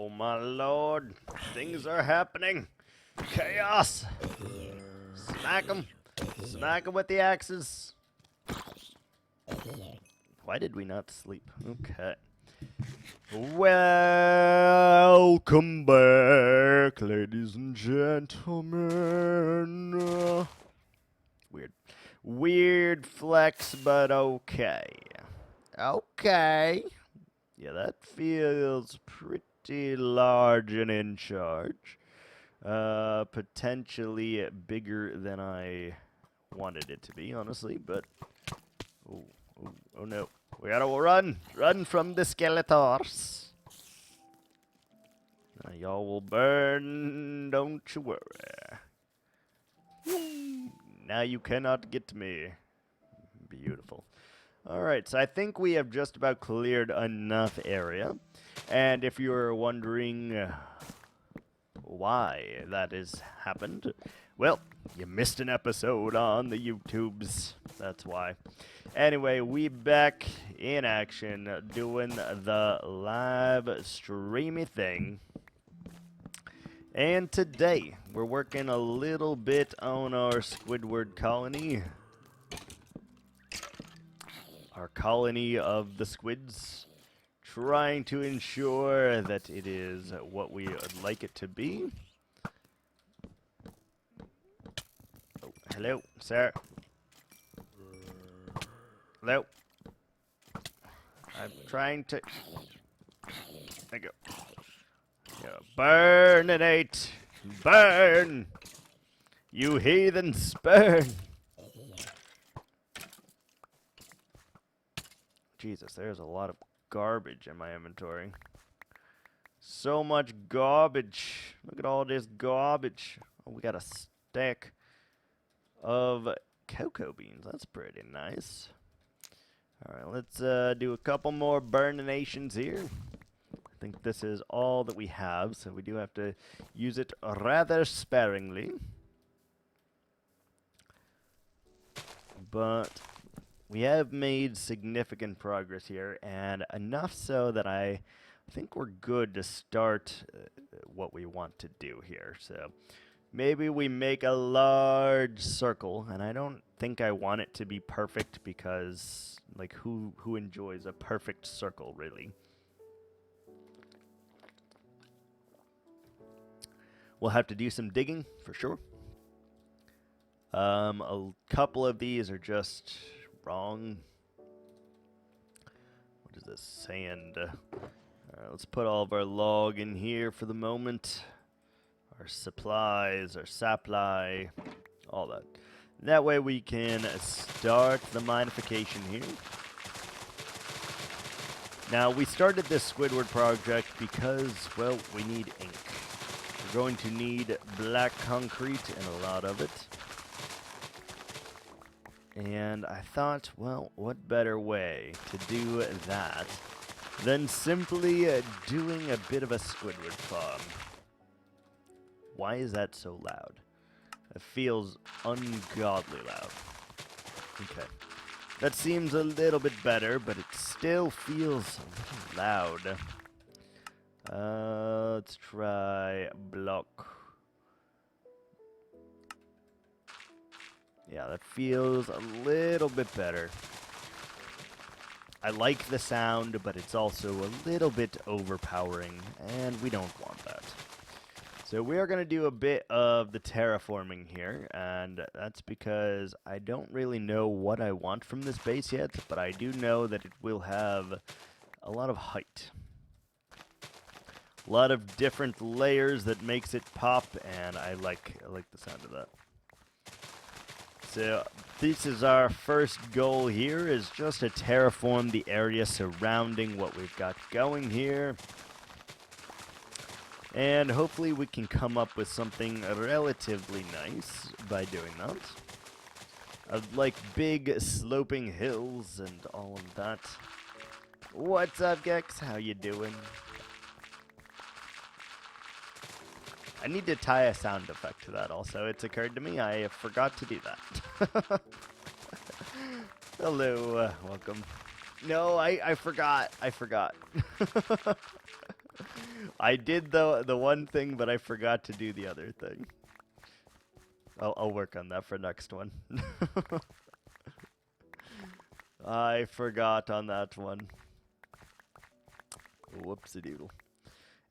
Oh my lord, things are happening. Chaos. Smack them. Smack them with the axes. Why did we not sleep? Okay. Welcome back, ladies and gentlemen. Weird. Weird flex, but okay. Okay. Yeah, that feels pretty large and in charge. Potentially bigger than I wanted it to be, honestly, but... Oh no. We gotta run! Run from the Skeletors! Y'all will burn, don't you worry. Now you cannot get me. Beautiful. Alright, so I think we have just about cleared enough area. And if you're wondering why that has happened, well, you missed an episode on the YouTubes. That's why. Anyway, we back in action doing the live streamy thing. And today, we're working a little bit on our Squidward colony. Our colony of the squids. Trying to ensure that it is what we would like it to be. Oh, hello, sir. Hello. I'm trying to... There you go. Yeah, burn it, 8. Burn! You heathens, burn! Jesus, there's a lot of garbage in my inventory. So much garbage. Look at all this garbage. Oh, we got a stack of cocoa beans. That's pretty nice. Alright, let's do a couple more burninations here. I think this is all that we have, so we do have to use it rather sparingly. But we have made significant progress here, and enough so that I think we're good to start what we want to do here. So maybe we make a large circle, and I don't think I want it to be perfect because, like, who enjoys a perfect circle, really? We'll have to do some digging, for sure. A couple of these are just wrong. What is this? Sand. Alright, let's put all of our log in here for the moment. Our supplies, our supply, all that. That way we can start the minification here. Now, we started this Squidward project because, well, we need ink. We're going to need black concrete and a lot of it. And I thought, well, what better way to do that than simply doing a bit of a Squidward farm. Why is that so loud? It feels ungodly loud. Okay. That seems a little bit better, but it still feels a little loud. Let's try block. Yeah, that feels a little bit better. I like the sound, but it's also a little bit overpowering, and we don't want that. So we are going to do a bit of the terraforming here, and that's because I don't really know what I want from this base yet, but I do know that it will have a lot of height. A lot of different layers that makes it pop, and I like the sound of that. So this is our first goal here, is just to terraform the area surrounding what we've got going here. And hopefully we can come up with something relatively nice by doing that. I'd like big sloping hills and all of that. What's up, Gex? How you doing? I need to tie a sound effect to that also. It's occurred to me I forgot to do that. Hello, welcome. No, I forgot. I did the one thing, but I forgot to do the other thing. I'll work on that for next one. I forgot on that one. Whoopsie doodle.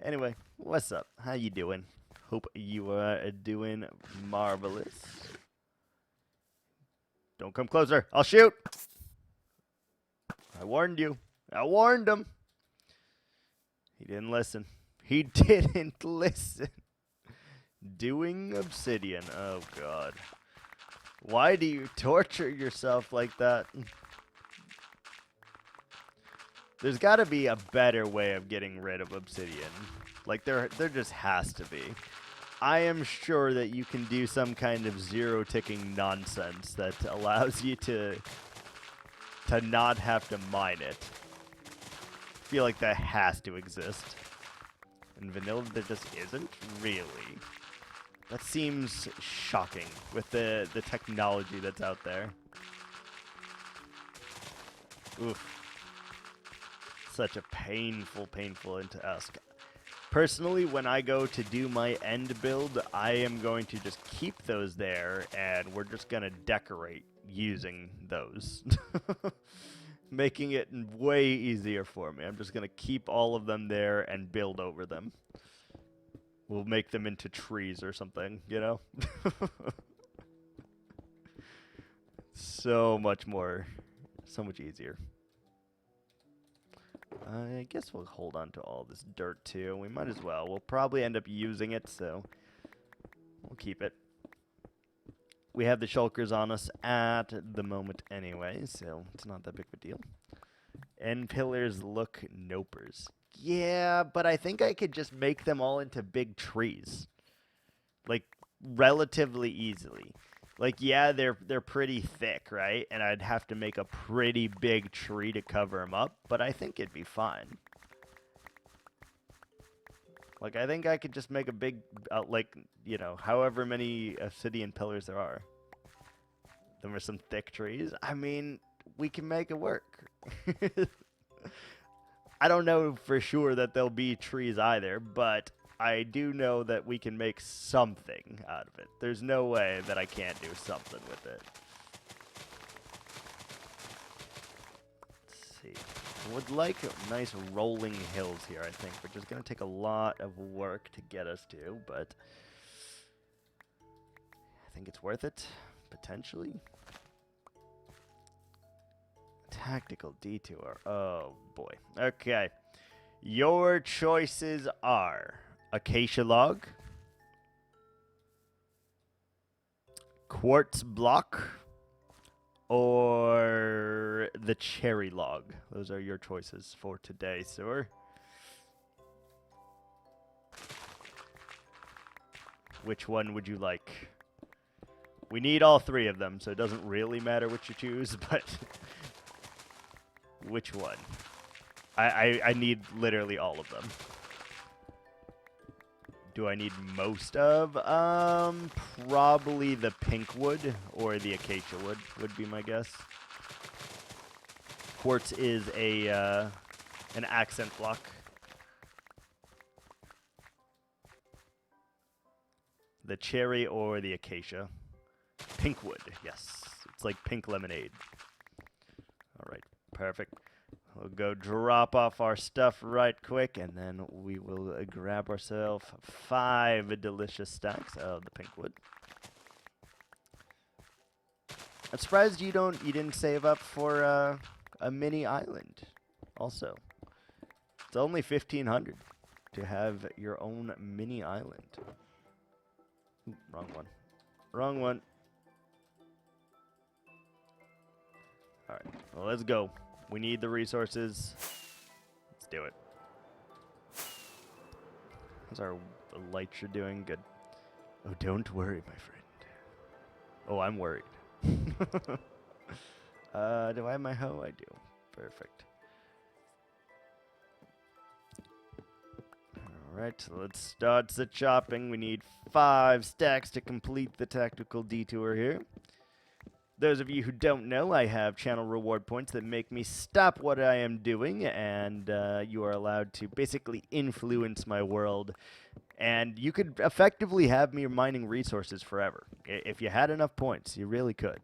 Anyway, what's up? How you doing? Hope you are doing marvelous. Don't come closer. I'll shoot. I warned you. I warned him. He didn't listen. He didn't listen. Doing obsidian. Oh, God. Why do you torture yourself like that? There's got to be a better way of getting rid of obsidian. Like, there just has to be. I am sure that you can do some kind of zero-ticking nonsense that allows you to not have to mine it. I feel like that has to exist. In vanilla, there just isn't? Really? That seems shocking with the technology that's out there. Oof. Such a painful task. Personally, when I go to do my end build, I am going to just keep those there, and we're just going to decorate using those. Making it way easier for me. I'm just going to keep all of them there and build over them. We'll make them into trees or something, you know? So much easier. I guess we'll hold on to all this dirt too. We might as well. We'll probably end up using it, so we'll keep it. We have the shulkers on us at the moment anyway, so it's not that big of a deal. End pillars look nopers. Yeah, but I think I could just make them all into big trees. Like, relatively easily. Like, yeah, they're pretty thick, right? And I'd have to make a pretty big tree to cover them up, but I think it'd be fine. Like, I think I could just make a big, like, you know, however many obsidian pillars there are. Then there's some thick trees. I mean, we can make it work. I don't know for sure that there'll be trees either, but I do know that we can make something out of it. There's no way that I can't do something with it. Let's see. I would like nice rolling hills here, I think, which is going to take a lot of work to get us to, but I think it's worth it, potentially. Tactical detour. Oh, boy. Okay. Your choices are acacia log, quartz block, or the cherry log. Those are your choices for today, sir. Which one would you like? We need all three of them, so it doesn't really matter which you choose, but which one? I need literally all of them. Do I need most of? Probably the pink wood or the acacia wood would be my guess. Quartz is an accent block. The cherry or the acacia. Pink wood, yes. It's like pink lemonade. All right, perfect. We'll go drop off our stuff right quick, and then we will grab ourselves 5 delicious stacks of the pink wood. I'm surprised you didn't save up for a mini island. Also, it's only 1,500 to have your own mini island. Ooh, wrong one. Wrong one. All right, well, let's go. We need the resources. Let's do it. How's our lights are doing? Good. Oh, don't worry, my friend. Oh, I'm worried. Do I have my hoe? I do. Perfect. Alright, so let's start the chopping. We need 5 stacks to complete the tactical detour here. Those of you who don't know, I have channel reward points that make me stop what I am doing, and you are allowed to basically influence my world. And you could effectively have me mining resources forever. If you had enough points, you really could.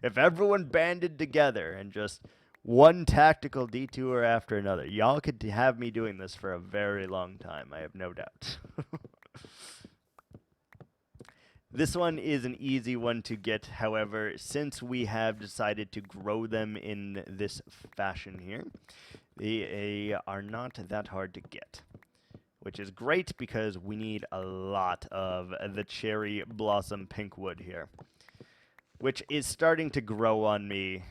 If everyone banded together and just one tactical detour after another, y'all could have me doing this for a very long time, I have no doubt. This one is an easy one to get, however, since we have decided to grow them in this fashion here, they are not that hard to get, which is great because we need a lot of the cherry blossom pink wood here, which is starting to grow on me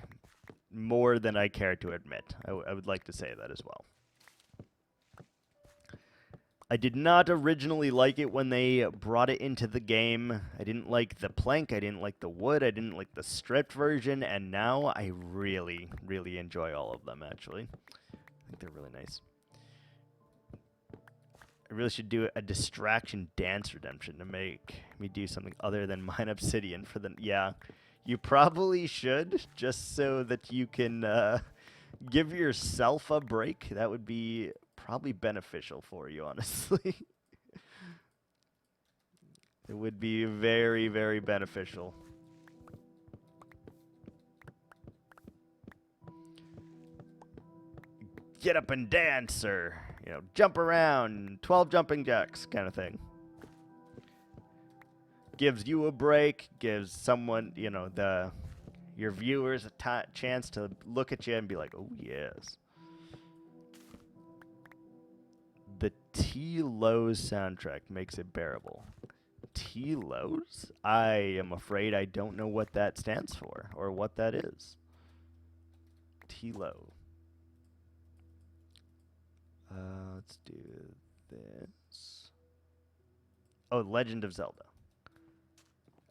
more than I care to admit. I would like to say that as well. I did not originally like it when they brought it into the game. I didn't like the plank, I didn't like the wood, I didn't like the stripped version, and now I really, really enjoy all of them, actually. I think they're really nice. I really should do a distraction dance redemption to make me do something other than mine obsidian for the... Yeah, you probably should, just so that you can give yourself a break. That would be probably beneficial for you, honestly. It would be very, very beneficial. Get up and dance, or, you know, jump around, 12 jumping jacks kind of thing. Gives you a break, gives someone, you know, your viewers a chance to look at you and be like, oh, yes. The T-Lows soundtrack makes it bearable. T-Lows? I am afraid I don't know what that stands for or what that is. T-Low. Let's do this. Oh, Legend of Zelda.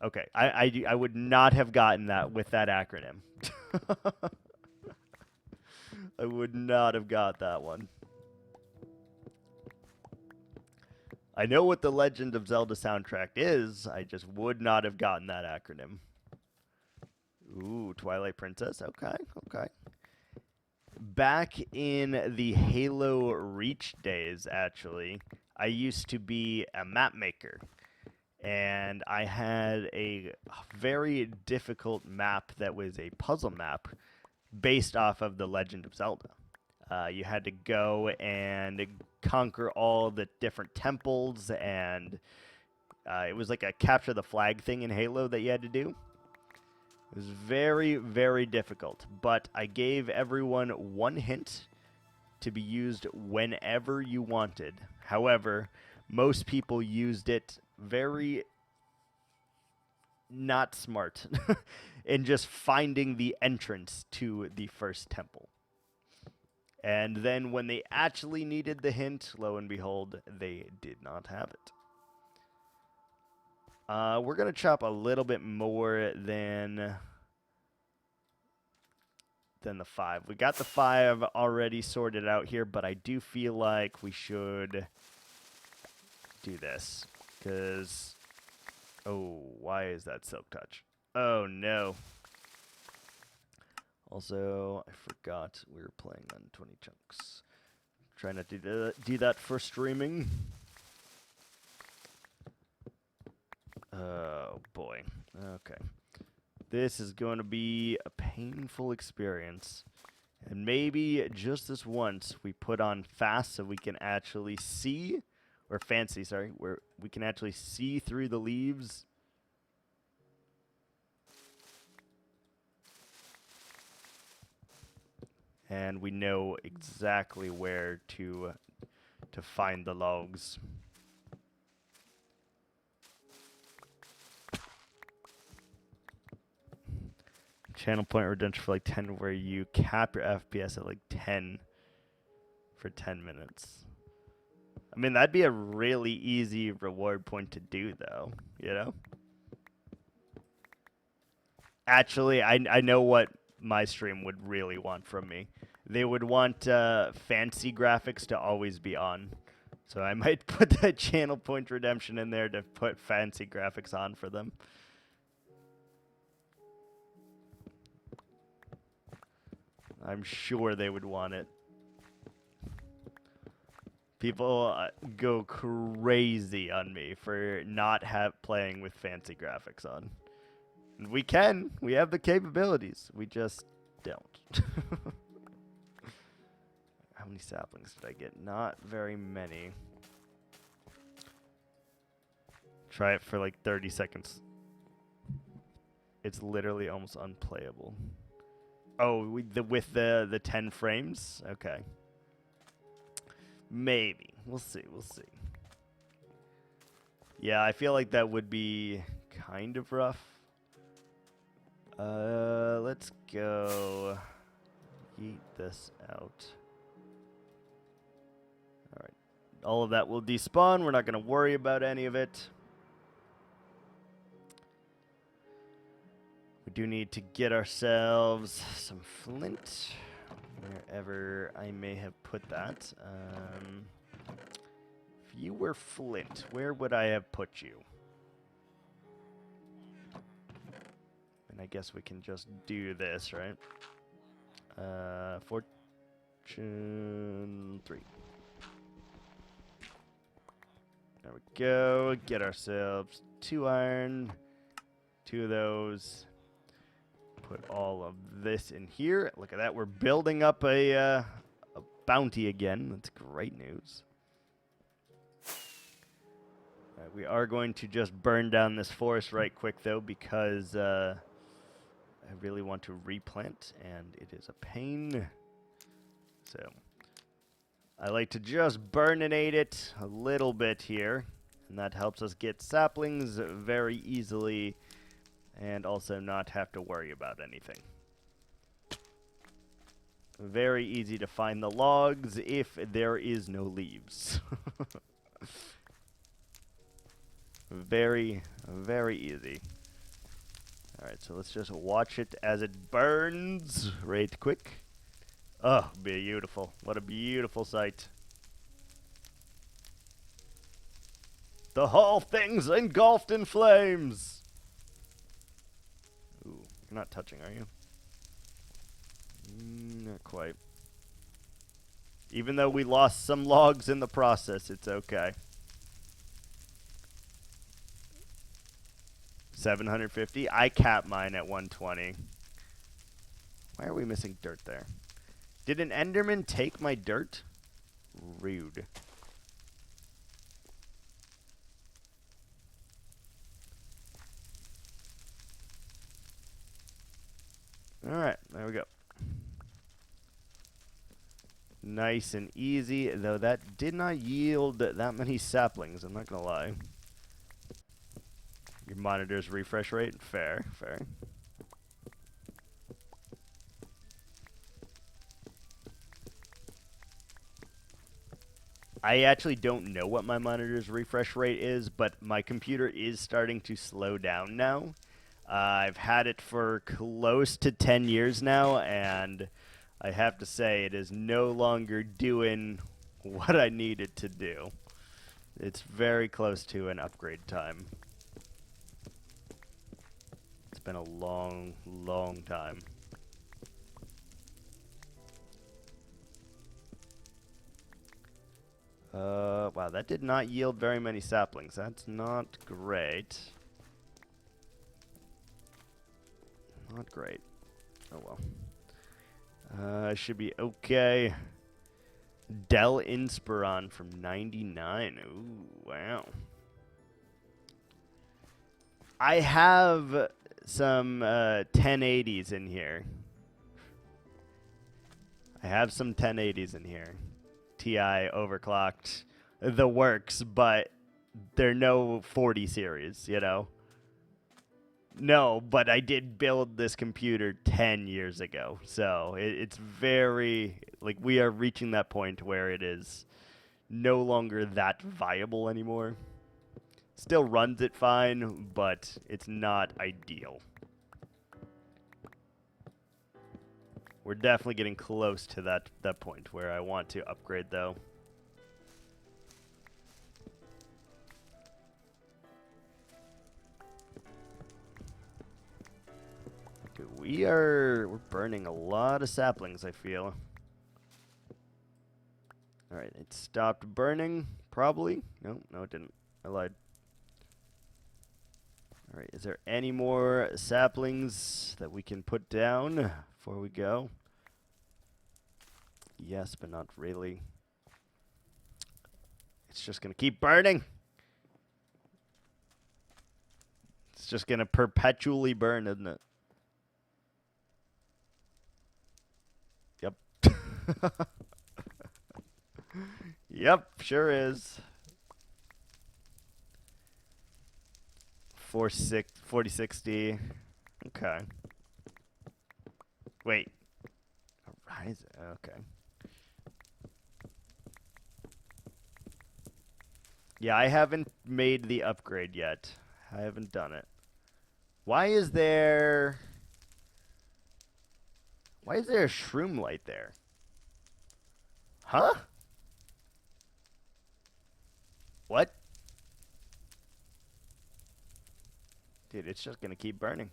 Okay, I would not have gotten that with that acronym. I would not have got that one. I know what the Legend of Zelda soundtrack is, I just would not have gotten that acronym. Ooh, Twilight Princess, okay, okay. Back in the Halo Reach days, actually, I used to be a map maker. And I had a very difficult map that was a puzzle map based off of the Legend of Zelda. You had to go and conquer all the different temples, and it was like a capture the flag thing in Halo that you had to do. It was very, very difficult, but I gave everyone one hint to be used whenever you wanted. However, most people used it very not smart in just finding the entrance to the first temple. And then when they actually needed the hint, lo and behold, they did not have it. We're going to chop a little bit more than the 5. We got the 5 already sorted out here, but I do feel like we should do this. Because, oh, why is that Silk Touch? Oh, no. Also, I forgot we were playing on 20 chunks. Try not to do that for streaming. Oh, boy. Okay. This is going to be a painful experience. And maybe just this once we put on fast so we can actually see, or fancy, sorry, where we can actually see through the leaves. And we know exactly where to find the logs. Channel point redemption for like 10, where you cap your FPS at like 10 for 10 minutes. I mean, that'd be a really easy reward point to do, though, you know? Actually, I know what my stream would really want from me. They would want fancy graphics to always be on. So I might put the channel point redemption in there to put fancy graphics on for them. I'm sure they would want it. People go crazy on me for not playing with fancy graphics on. And we can. We have the capabilities. We just don't. How many saplings did I get? Not very many. Try it for like 30 seconds. It's literally almost unplayable. Oh, with the 10 frames? Okay. Maybe. We'll see. We'll see. Yeah, I feel like that would be kind of rough. Let's go yeet this out. All right. All of that will despawn. We're not going to worry about any of it. We do need to get ourselves some flint. Wherever I may have put that. If you were flint, where would I have put you? And I guess we can just do this, right? Fortune 3. There we go. Get ourselves 2 iron. 2 of those. Put all of this in here. Look at that. We're building up a bounty again. That's great news. All right, we are going to just burn down this forest right quick, though, because I really want to replant, and it is a pain. So I like to just burninate it a little bit here, and that helps us get saplings very easily and also not have to worry about anything. Very easy to find the logs if there is no leaves. Very, very easy. Alright, so let's just watch it as it burns right quick. Oh, beautiful. What a beautiful sight. The whole thing's engulfed in flames! Ooh, you're not touching, are you? Not quite. Even though we lost some logs in the process, it's okay. 750. I cap mine at 120. Why are we missing dirt there? Did an Enderman take my dirt? Rude. Alright, there we go. Nice and easy, though that did not yield that many saplings, I'm not gonna lie. Your monitor's refresh rate? Fair, fair. I actually don't know what my monitor's refresh rate is, but my computer is starting to slow down now. I've had it for close to 10 years now, and I have to say it is no longer doing what I need it to do. It's very close to an upgrade time. It's been a long, long time. Wow, that did not yield very many saplings. That's not great. Not great. Oh well. Should be okay. Dell Inspiron from 99. Ooh, wow. I have some 1080s in here. I have some 1080s in here. TI overclocked the works, but they're no 40 series, you know? No, but I did build this computer 10 years ago, so it's very, like, we are reaching that point where it is no longer that viable anymore. Still runs it fine, but it's not ideal. We're definitely getting close to that point where I want to upgrade, though. we're burning a lot of saplings, I feel. Alright, it stopped burning, probably. No, it didn't. I lied. Alright, is there any more saplings that we can put down before we go? Yes, but not really. It's just gonna keep burning. It's just gonna perpetually burn, isn't it? Yep. Yep, sure is. 4060. Okay. Wait. Horizon. Okay. Yeah, I haven't made the upgrade yet. I haven't done it. Why is there a shroom light there? Huh? What? Dude, it's just gonna keep burning.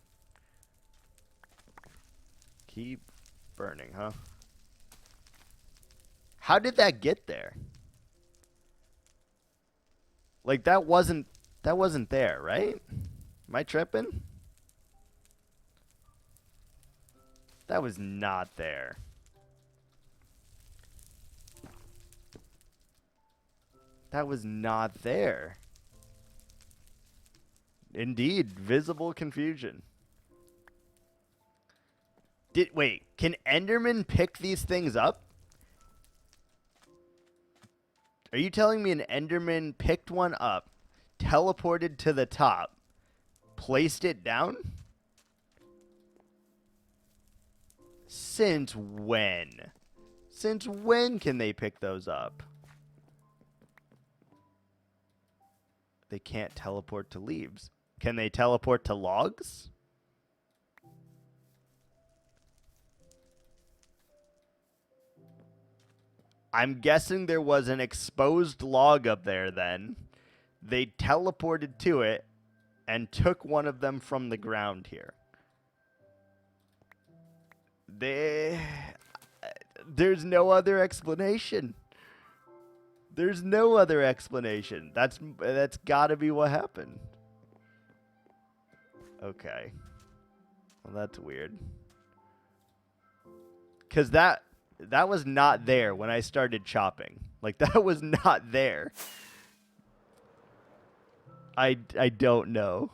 Keep burning, huh? How did that get there? Like, that wasn't there, right? Am I tripping? That was not there. That was not there. Indeed, visible confusion. Wait, can Enderman pick these things up? Are you telling me an Enderman picked one up, teleported to the top, placed it down? Since when? Since when can they pick those up? They can't teleport to leaves. Can they teleport to logs? I'm guessing there was an exposed log up there then. They teleported to it and took one of them from the ground here. There's no other explanation. There's no other explanation. That's gotta be what happened. Okay. Well, that's weird. Because that was not there when I started chopping. Like, that was not there. I don't know.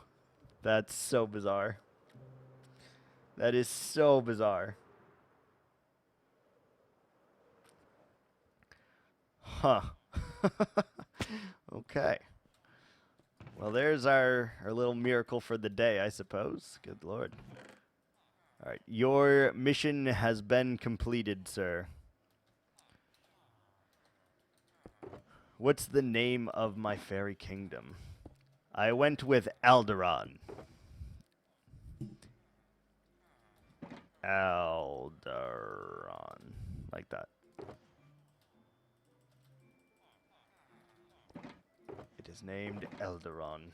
That's so bizarre. That is so bizarre. Huh. Okay. Well, there's our little miracle for the day, I suppose. Good Lord. All right. Your mission has been completed, sir. What's the name of my fairy kingdom? I went with Alderaan. Alderaan. Like that. It is named Alderaan.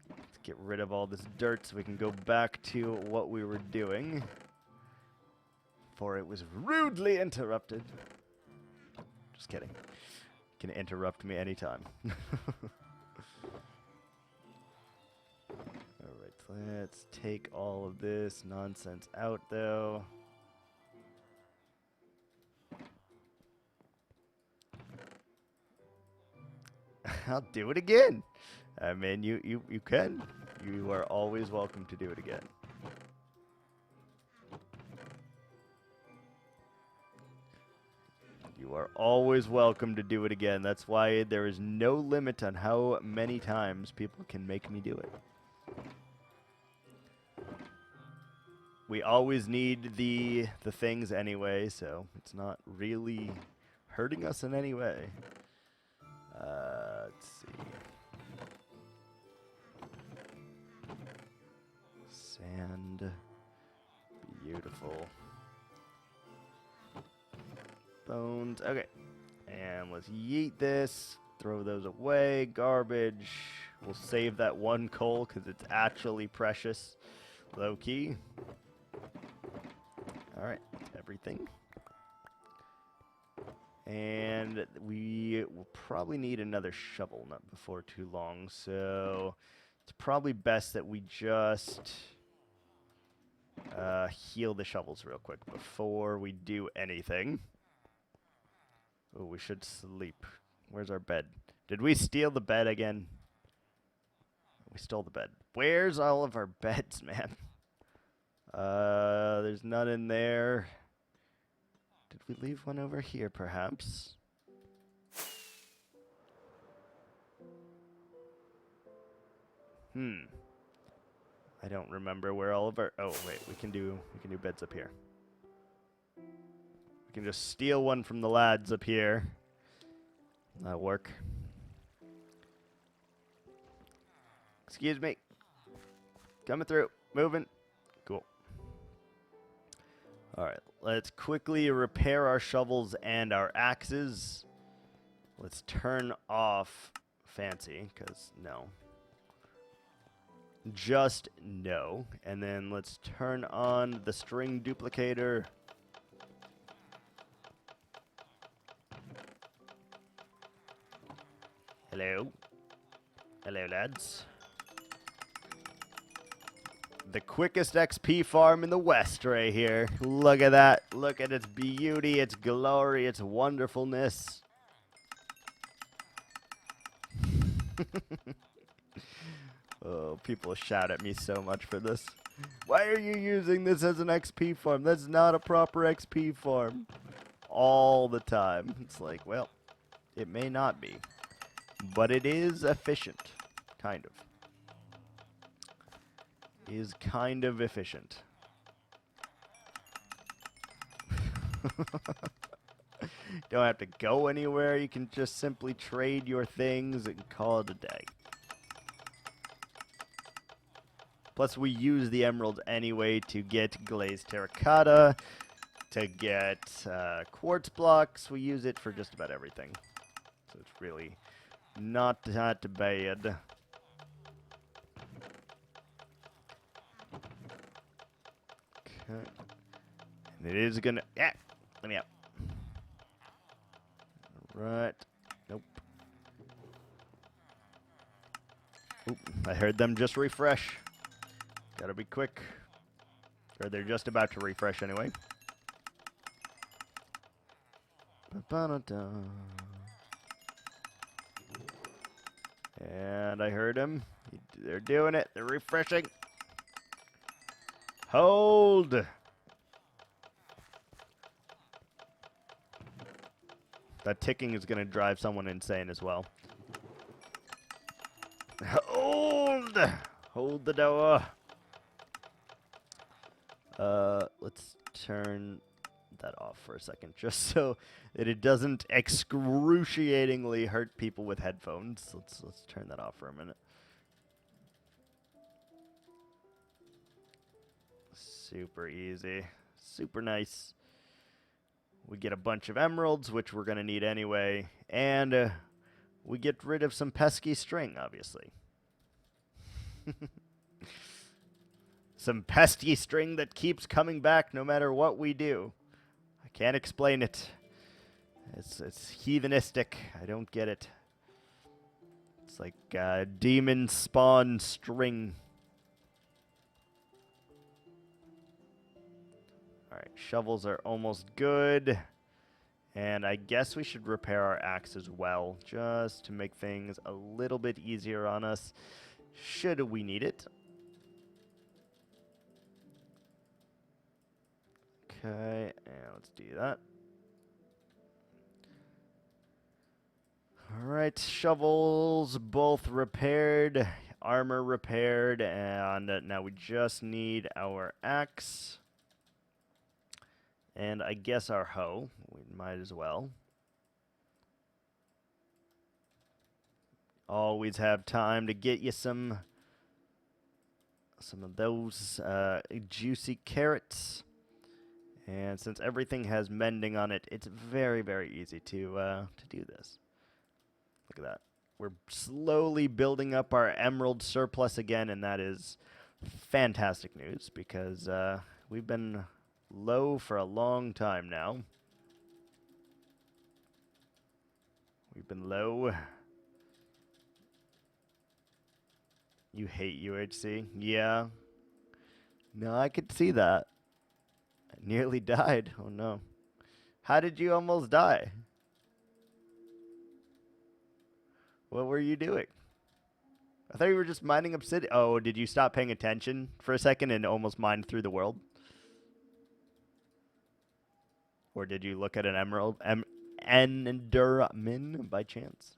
Let's get rid of all this dirt so we can go back to what we were doing. For it was rudely interrupted. Just kidding. You can interrupt me anytime. Alright, let's take all of this nonsense out, though. I'll do it again. I mean, you can. You are always welcome to do it again. You are always welcome to do it again. That's why there is no limit on how many times people can make me do it. We always need the things anyway, so it's not really hurting us in any way. Let's see. Sand. Beautiful. Bones. Okay. And let's yeet this. Throw those away. Garbage. We'll save that one coal because it's actually precious. Low key. Alright, everything. And we will probably need another shovel not before too long, so it's probably best that we just heal the shovels real quick before we do anything. Oh, we should sleep. Where's our bed? Did we steal the bed again? We stole the bed. Where's all of our beds, man? There's none in there. Did we leave one over here, perhaps? I don't remember where all of our... Oh, wait, we can do beds up here. We can just steal one from the lads up here. That'll work. Excuse me. Coming through. Moving. Cool. Alright, let's quickly repair our shovels and our axes. Let's turn off fancy, because no. Just no. And then let's turn on the string duplicator. Hello. Hello, lads. The quickest XP farm in the West right here. Look at that. Look at its beauty, its glory, its wonderfulness. Oh, people shout at me so much for this. Why are you using this as an XP farm? That's not a proper XP farm. All the time. It's like, well, it may not be. But it is efficient. Kind of. Is kind of efficient. Don't have to go anywhere. You can just simply trade your things and call it a day. Plus, we use the emeralds anyway to get glazed terracotta, to get quartz blocks. We use it for just about everything. So it's really not that bad. Okay. And it is gonna... Yeah! Let me out. Right. Nope. Oop, I heard them just refresh. Gotta be quick. Or they're just about to refresh anyway. Ba-ba-da-da. And I heard him. They're doing it. They're refreshing. Hold! That ticking is going to drive someone insane as well. Hold! Hold the door. Let's turn that off for a second, just so that it doesn't excruciatingly hurt people with headphones. Let's turn that off for a minute. Super easy. Super nice. We get a bunch of emeralds, which we're going to need anyway. And we get rid of some pesky string, obviously. Some pesky string that keeps coming back no matter what we do. I can't explain it. It's heathenistic. I don't get it. It's like demon spawn string. Alright, shovels are almost good. And I guess we should repair our axe as well, just to make things a little bit easier on us, should we need it. Okay, and let's do that. Alright, shovels both repaired, armor repaired, and now we just need our axe. And I guess our hoe. We might as well. Always have time to get you some of those juicy carrots. And since everything has mending on it, it's very, very easy to do this. Look at that. We're slowly building up our emerald surplus again, and that is fantastic news because we've been low for a long time now. We've been low. You hate UHC? Yeah. No, I could see that. I nearly died. Oh no. How did you almost die? What were you doing? I thought you were just mining obsidian. Oh, did you stop paying attention for a second and almost mine through the world? Or did you look at an emerald enderman by chance?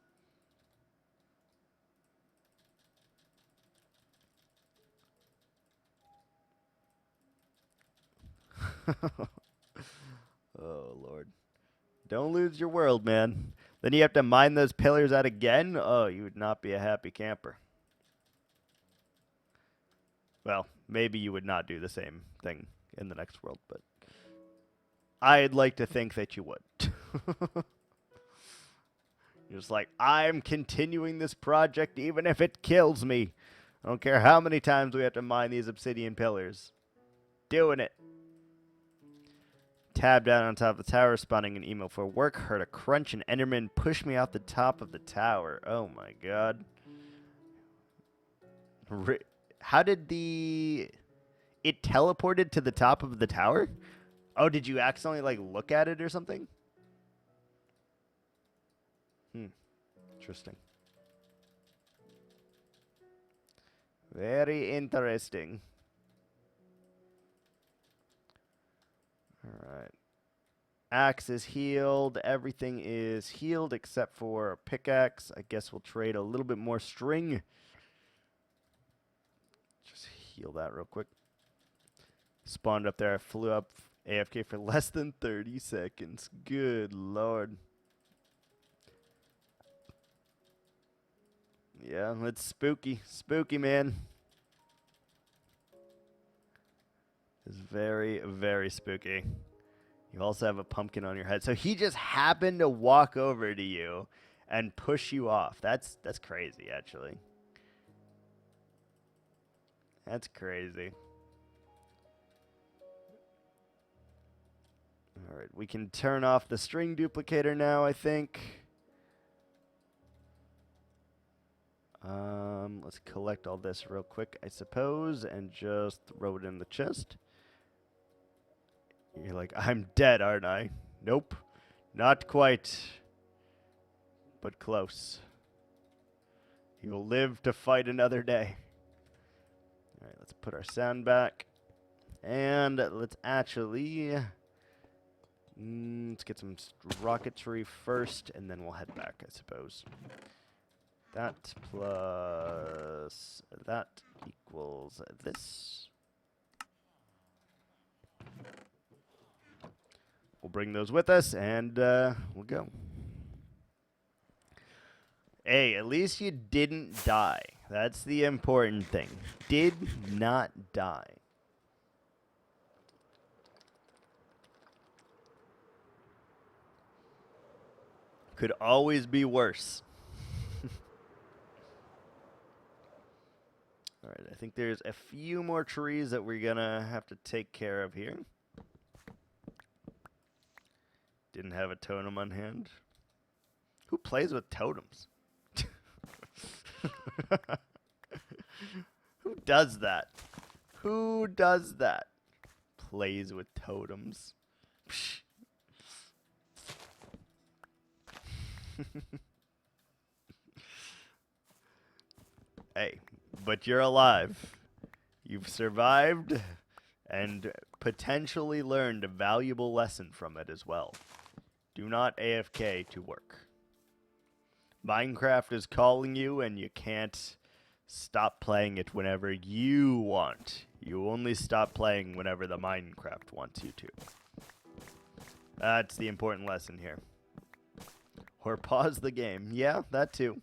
Oh, Lord. Don't lose your world, man. Then you have to mine those pillars out again? Oh, you would not be a happy camper. Well, maybe you would not do the same thing in the next world, but I'd like to think that you would. You're just like, I'm continuing this project even if it kills me. I don't care how many times we have to mine these obsidian pillars. Doing it. Tab down on top of the tower, spawning an email for work. Heard a crunch and Enderman pushed me out the top of the tower. Oh my god. How did it teleported to the top of the tower? Oh, did you accidentally, like, look at it or something? Interesting. Very interesting. Alright. Axe is healed. Everything is healed except for a pickaxe. I guess we'll trade a little bit more string. Just heal that real quick. Spawned up there. I flew up AFK for less than 30 seconds. Good lord. Yeah, it's spooky. Spooky, man. It's very, very spooky. You also have a pumpkin on your head. So he just happened to walk over to you and push you off. That's crazy, actually. That's crazy. All right, we can turn off the string duplicator now, I think. Let's collect all this real quick, I suppose, and just throw it in the chest. You're like, I'm dead, aren't I? Nope. Not quite. But close. You'll live to fight another day. Alright, let's put our sound back. And let's actually... let's get some rocketry first, and then we'll head back, I suppose. That plus that equals this. We'll bring those with us, and we'll go. Hey, at least you didn't die. That's the important thing. Did not die. Could always be worse. Alright, I think there's a few more trees that we're gonna have to take care of here. Didn't have a totem on hand. Who plays with totems? Who does that? Who does that? Plays with totems. Hey, but you're alive. You've survived and potentially learned a valuable lesson from it as well. Do not AFK to work. Minecraft is calling you, and you can't stop playing it whenever you want. You only stop playing whenever the Minecraft wants you to. That's the important lesson here. Or pause the game. Yeah, that too.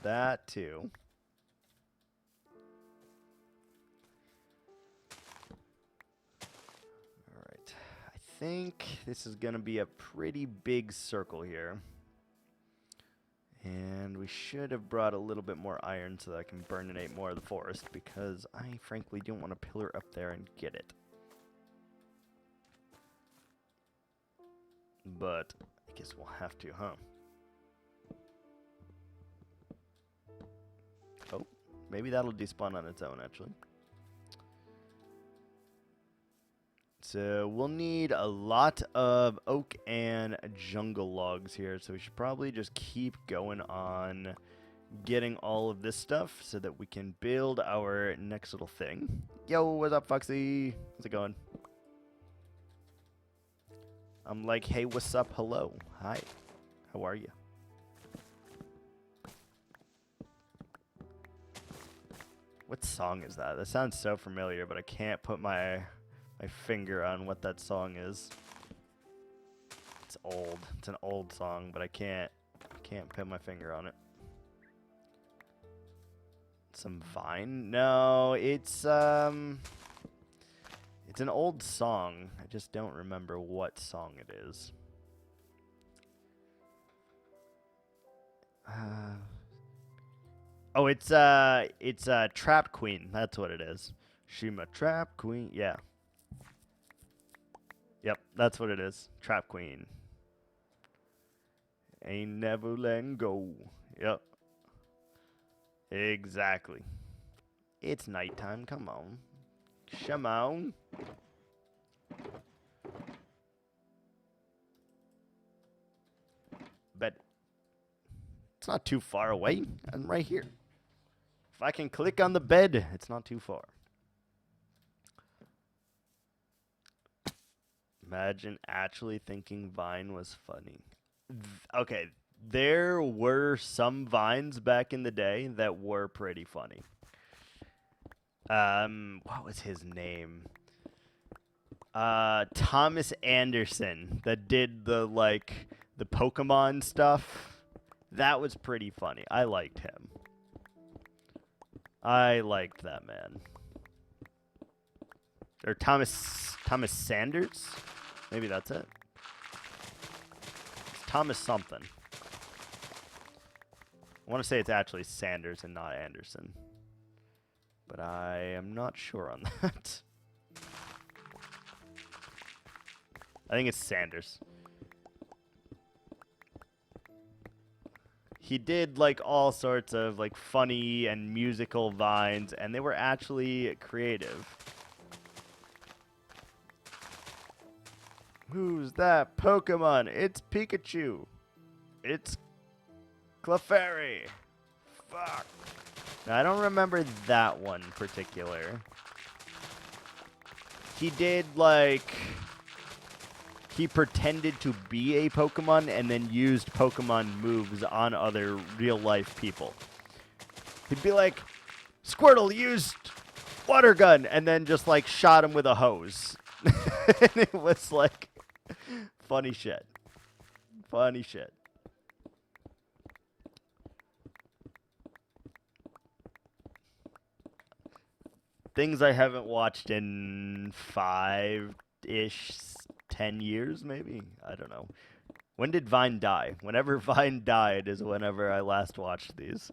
That too. Alright. I think this is going to be a pretty big circle here. And we should have brought a little bit more iron so that I can burninate more of the forest, because I frankly don't want to pillar up there and get it. But I guess we'll have to, huh? Oh, maybe that'll despawn on its own, actually. So we'll need a lot of oak and jungle logs here, so we should probably just keep going on getting all of this stuff so that we can build our next little thing. Yo, what's up, Foxy? How's it going? I'm like, hey, what's up? Hello. Hi. How are you? What song is that? That sounds so familiar, but I can't put my finger on what that song is. It's old. It's an old song, but I can't put my finger on it. Some Vine? No, it's an old song. I just don't remember what song it is. Oh, it's Trap Queen. That's what it is. Shima Trap Queen. Yeah. Yep, that's what it is. Trap Queen. Ain't never letting go. Yep. Exactly. It's nighttime. Come on. Come on. But it's not too far away. I'm right here. If I can click on the bed, it's not too far. Imagine actually thinking Vine was funny. Okay, there were some Vines back in the day that were pretty funny. What was his name? Thomas Anderson that did the Pokemon stuff. That was pretty funny. I liked him. I liked that man. Or Thomas Sanders? Maybe that's it. It's Thomas something. I want to say it's actually Sanders and not Anderson. But I am not sure on that. I think it's Sanders. He did all sorts of funny and musical vines, and they were actually creative. Who's that Pokemon? It's Pikachu. It's Clefairy. Fuck. Now, I don't remember that one particular. He did he pretended to be a Pokemon and then used Pokemon moves on other real-life people. He'd be like, Squirtle used water gun, and then just shot him with a hose. And it was funny shit. Funny shit. Things I haven't watched in 5-ish, 10 years, maybe? I don't know. When did Vine die? Whenever Vine died is whenever I last watched these.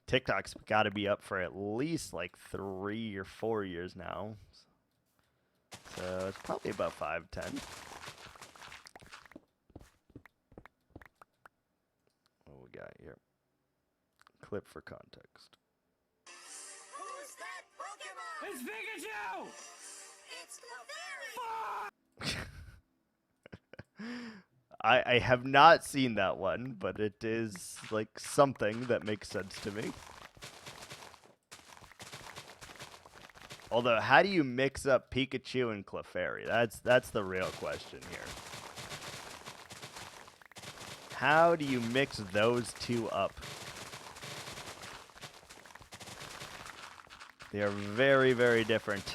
TikTok's got to be up for at least 3 or 4 years now. So it's probably about 5, 10. What we got here? Clip for context. Who's that Pokemon? It's Pikachu! It's Clefairy! I have not seen that one, but it is something that makes sense to me. Although, how do you mix up Pikachu and Clefairy? That's the real question here. How do you mix those two up? They are very, very different.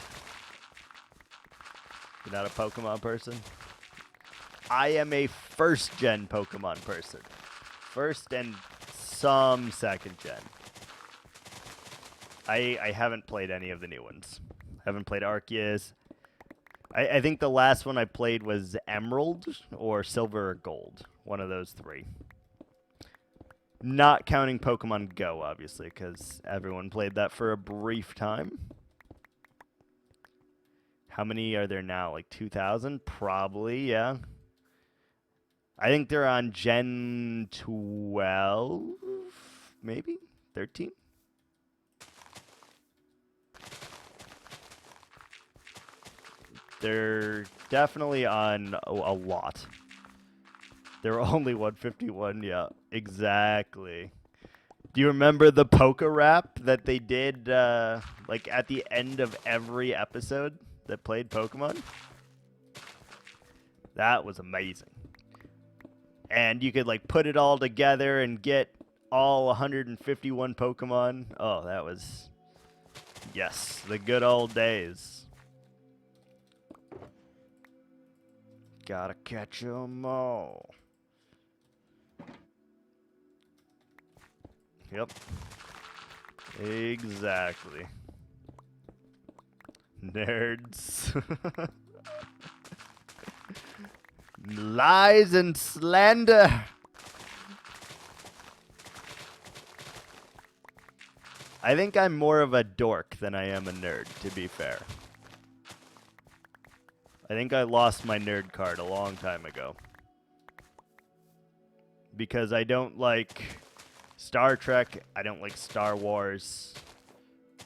You're not a Pokemon person? I am a first-gen Pokemon person. First and some second-gen. I haven't played any of the new ones. Haven't played Arceus. I think the last one I played was Emerald or Silver or Gold. one of those three. Not counting Pokemon Go, obviously, because everyone played that for a brief time. How many are there now? Like 2,000? Probably, yeah. I think they're on Gen 12, maybe? 13? They're definitely on a lot. They're only 151, yeah, exactly. Do you remember the Poke Rap that they did, like, at the end of every episode that played Pokemon? That was amazing. And you could, like, put it all together and get all 151 Pokemon. Oh, that was... Yes, the good old days. Gotta catch 'em all. Yep. Exactly. Nerds. Lies and slander. I think I'm more of a dork than I am a nerd, to be fair. I think I lost my nerd card a long time ago. Because I don't like Star Trek, I don't like Star Wars.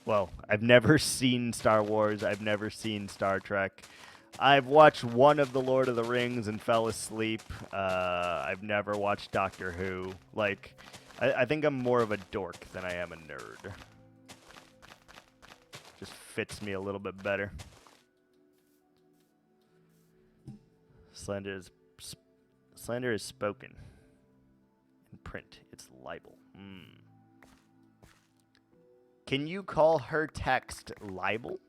Well, I've never seen Star Wars, I've never seen Star Trek. I've watched one of the Lord of the Rings and fell asleep. I've never watched Doctor Who. Like, I think I'm more of a dork than I am a nerd. Just fits me a little bit better. Slander is spoken. In print, it's libel. Can you call her text libel?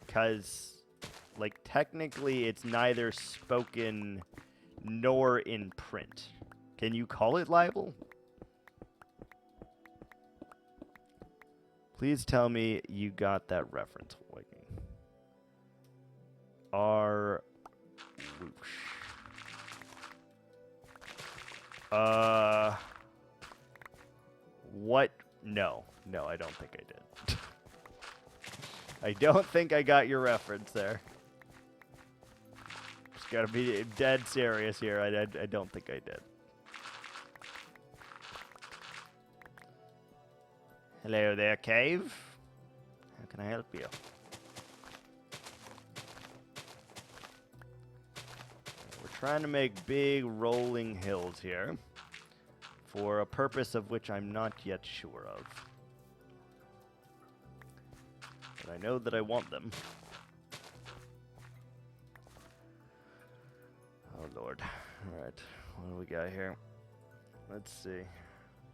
Because, like, technically it's neither spoken nor in print. Can you call it libel? Please tell me you got that reference, Viking. R. Whoosh. What? No. No, I don't think I did. I don't think I got your reference there. Just gotta be dead serious here. I don't think I did. Hello there, Cave. How can I help you? We're trying to make big rolling hills here for a purpose of which I'm not yet sure of. But I know that I want them. Oh, Lord. All right. What do we got here? Let's see.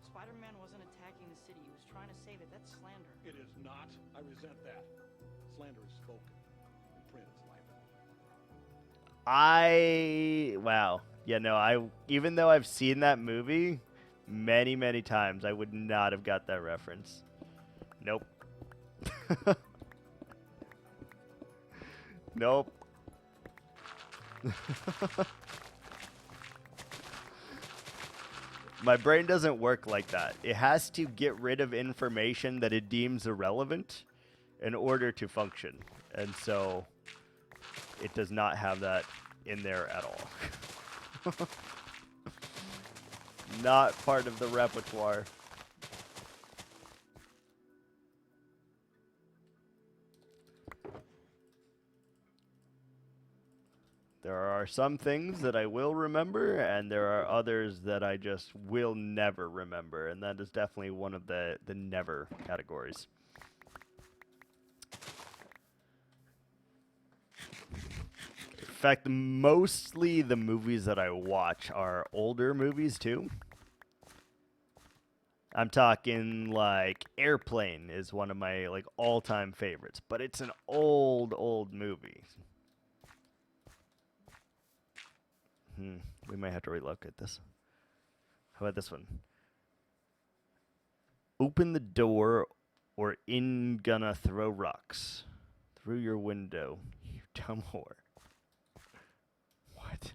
Spider-Man wasn't attacking the city. He was trying to save it. That's slander. It is not. I resent that. Slander is spoken. In print is libel. Wow. Yeah, no, even though I've seen that movie many, many times, I would not have got that reference. Nope. Nope. My brain doesn't work like that. It has to get rid of information that it deems irrelevant in order to function. And so it does not have that in there at all. Not part of the repertoire. There are some things that I will remember, and there are others that I just will never remember, and that is definitely one of the never categories. In fact, mostly the movies that I watch are older movies, too. I'm talking, like, Airplane is one of my, like, all-time favorites, but it's an old movie. We might have to relook at this. How about this one? Open the door or in gonna throw rocks through your window, you dumb whore. What?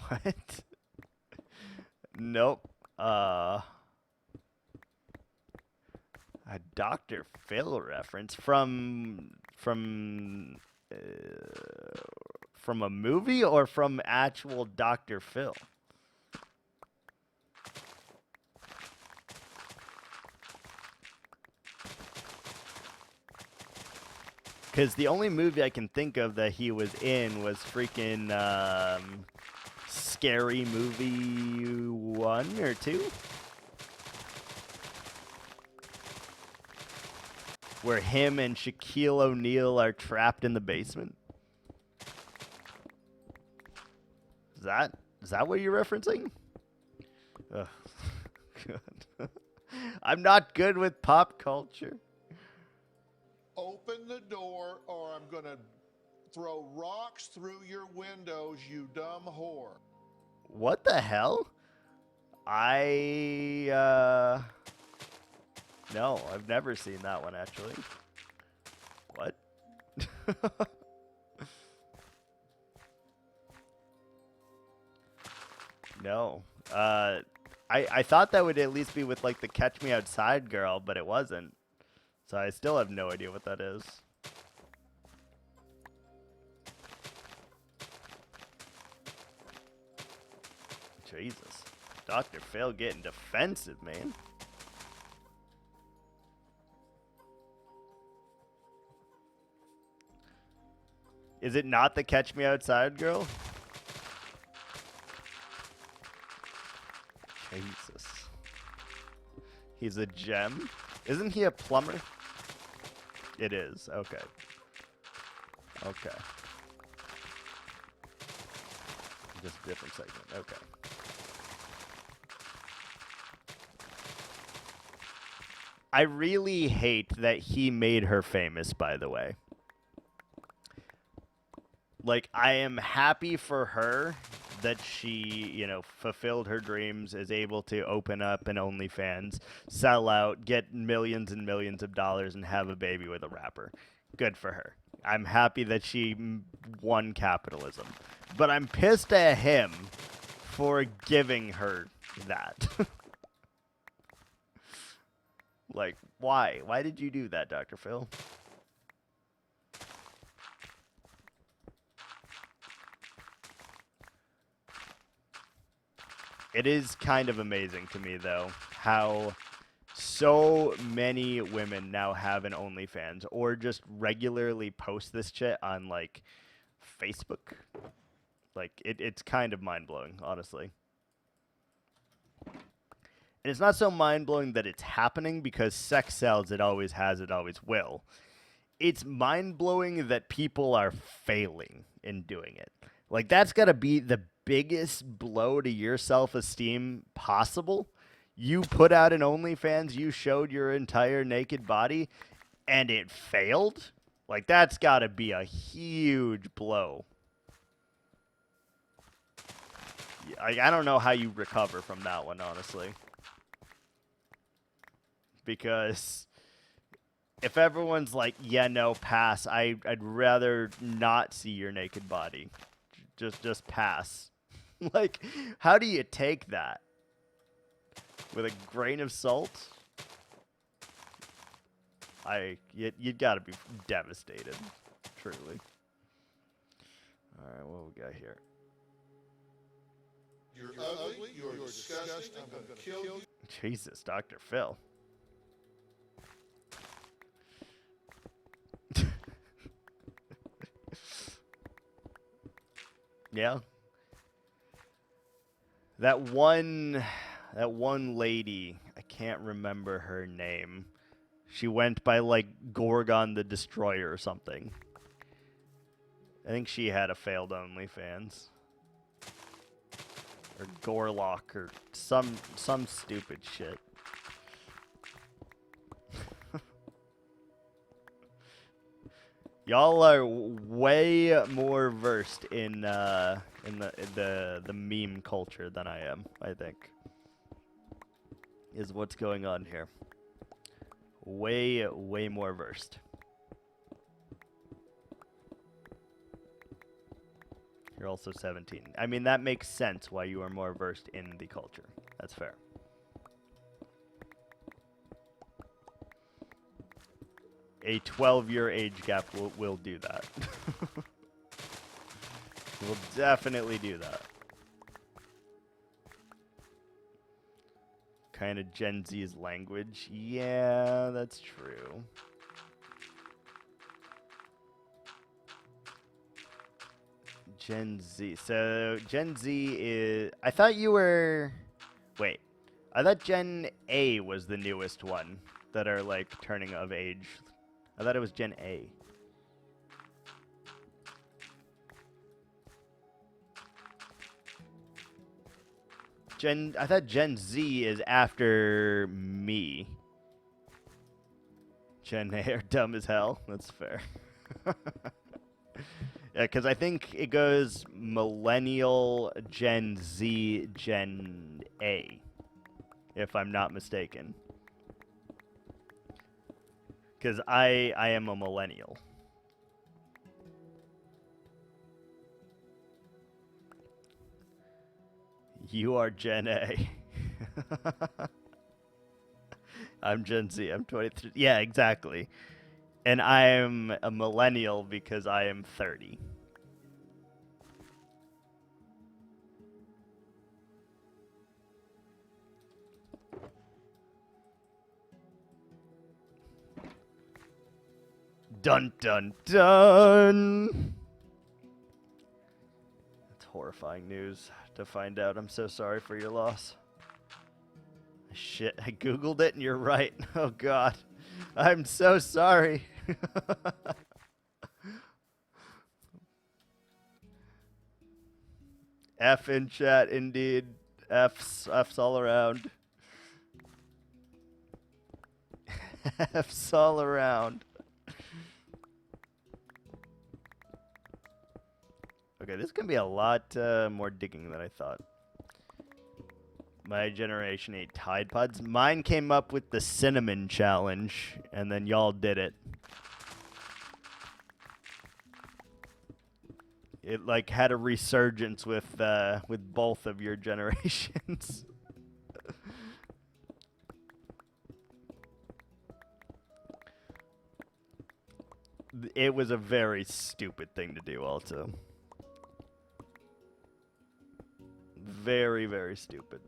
What? Nope. A Dr. Phil reference from a movie or from actual Dr. Phil? Because the only movie I can think of that he was in was freaking Scary Movie 1 or 2? Where him and Shaquille O'Neal are trapped in the basement. Is that what you're referencing? Ugh. God. I'm not good with pop culture. Open the door or I'm gonna throw rocks through your windows, you dumb whore. What the hell? No, I've never seen that one actually. What? No. I thought that would at least be with like the Catch Me Outside girl, but it wasn't. So I still have no idea what that is. Jesus. Dr. Phil getting defensive, man. Is it not the Catch Me Outside girl? Jesus. He's a gem? Isn't he a plumber? It is. Okay. Okay. Just a different segment. Okay. I really hate that he made her famous, by the way. Like, I am happy for her that she, you know, fulfilled her dreams, is able to open up an OnlyFans, sell out, get millions and millions of dollars, and have a baby with a rapper. Good for her. I'm happy that she won capitalism. But I'm pissed at him for giving her that. Like, why? Why did you do that, Dr. Phil? It is kind of amazing to me, though, how so many women now have an OnlyFans or just regularly post this shit on, like, Facebook. Like, it's kind of mind-blowing, honestly. And it's not so mind-blowing that it's happening because sex sells, it always has, it always will. It's mind-blowing that people are failing in doing it. Like, that's got to be the biggest blow to your self-esteem possible. You put out an OnlyFans, you showed your entire naked body, and it failed? Like, that's got to be a huge blow. I don't know how you recover from that one, honestly. Because if everyone's like, yeah, no, pass, I'd rather not see your naked body. Just pass. Like, how do you take that? With a grain of salt? You'd gotta be devastated. Truly. Alright, what we got here? You're ugly, you're disgusting, I'm gonna kill you. Jesus, Dr. Phil. Yeah. That one lady, I can't remember her name. She went by like Gorgon the Destroyer or something. I think she had a failed OnlyFans. Or Gorlock or some stupid shit. Y'all are way more versed in the meme culture than I am, I think. Is what's going on here. Way more versed. You're also 17. I mean, that makes sense why you are more versed in the culture. That's fair. A 12-year age gap will do that. Will definitely do that. Kind of Gen Z's language. Yeah, that's true. Gen Z. So, Gen Z is... I thought you were... Wait. I thought Gen A was the newest one that are, like, turning of age. I thought it was Gen A. I thought Gen Z is after me. Gen A are dumb as hell. That's fair. Yeah, because I think it goes Millennial, Gen Z, Gen A, if I'm not mistaken. Because I am a millennial. You are Gen A. I'm Gen Z. I'm 23. Yeah, exactly. And I am a millennial because I am 30. Dun dun dun! That's horrifying news to find out. I'm so sorry for your loss. Shit, I googled it and you're right. Oh god. I'm so sorry. F in chat, indeed. F's all around. F's all around. Okay, this is going to be a lot more digging than I thought. My generation ate Tide Pods. Mine came up with the cinnamon challenge, and then y'all did it. It like had a resurgence with both of your generations. It was a very stupid thing to do, also. Very, very stupid.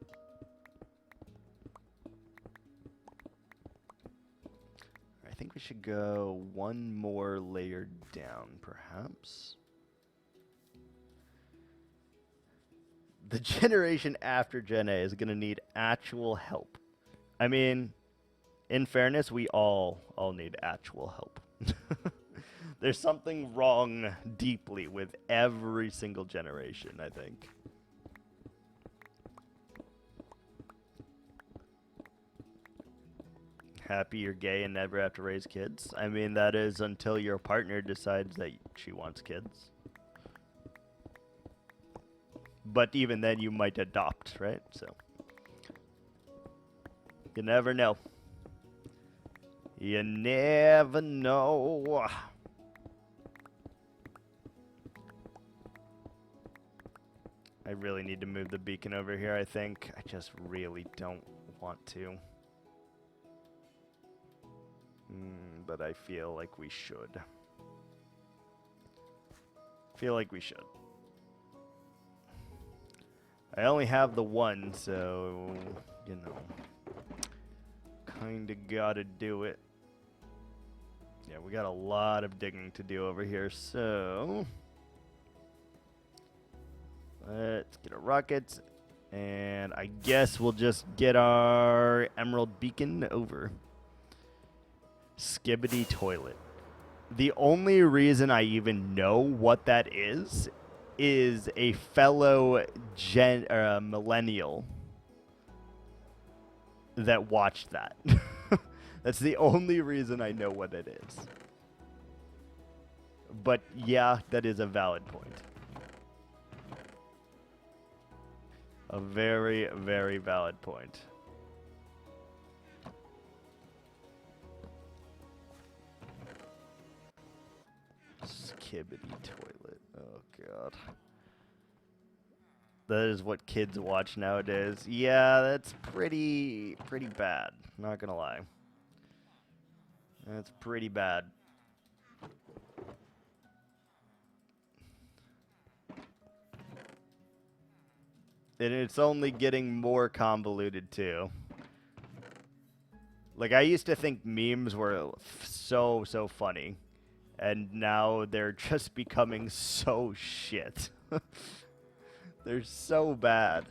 I think we should go one more layer down, perhaps. The generation after Gen A is going to need actual help. I mean, in fairness, we all need actual help. There's something wrong deeply with every single generation, I think. Happy you're gay and never have to raise kids? I mean, that is until your partner decides that she wants kids. But even then, you might adopt, right? So, you never know. You never know. I really need to move the beacon over here, I think. I just really don't want to. But I feel like we should. Feel like we should. I only have the one, so, you know, kinda gotta do it. Yeah, we got a lot of digging to do over here, so let's get our rockets, and I guess we'll just get our emerald beacon over. Skibbity toilet. The only reason I even know what that is a fellow millennial that watched that. That's the only reason I know what it is. But yeah, that is a valid point. A very, very valid point. Skibbity toilet. Oh god. That is what kids watch nowadays. Yeah, that's pretty bad. Not gonna lie. That's pretty bad. And it's only getting more convoluted too. Like, I used to think memes were so funny, and now they're just becoming so shit. They're so bad.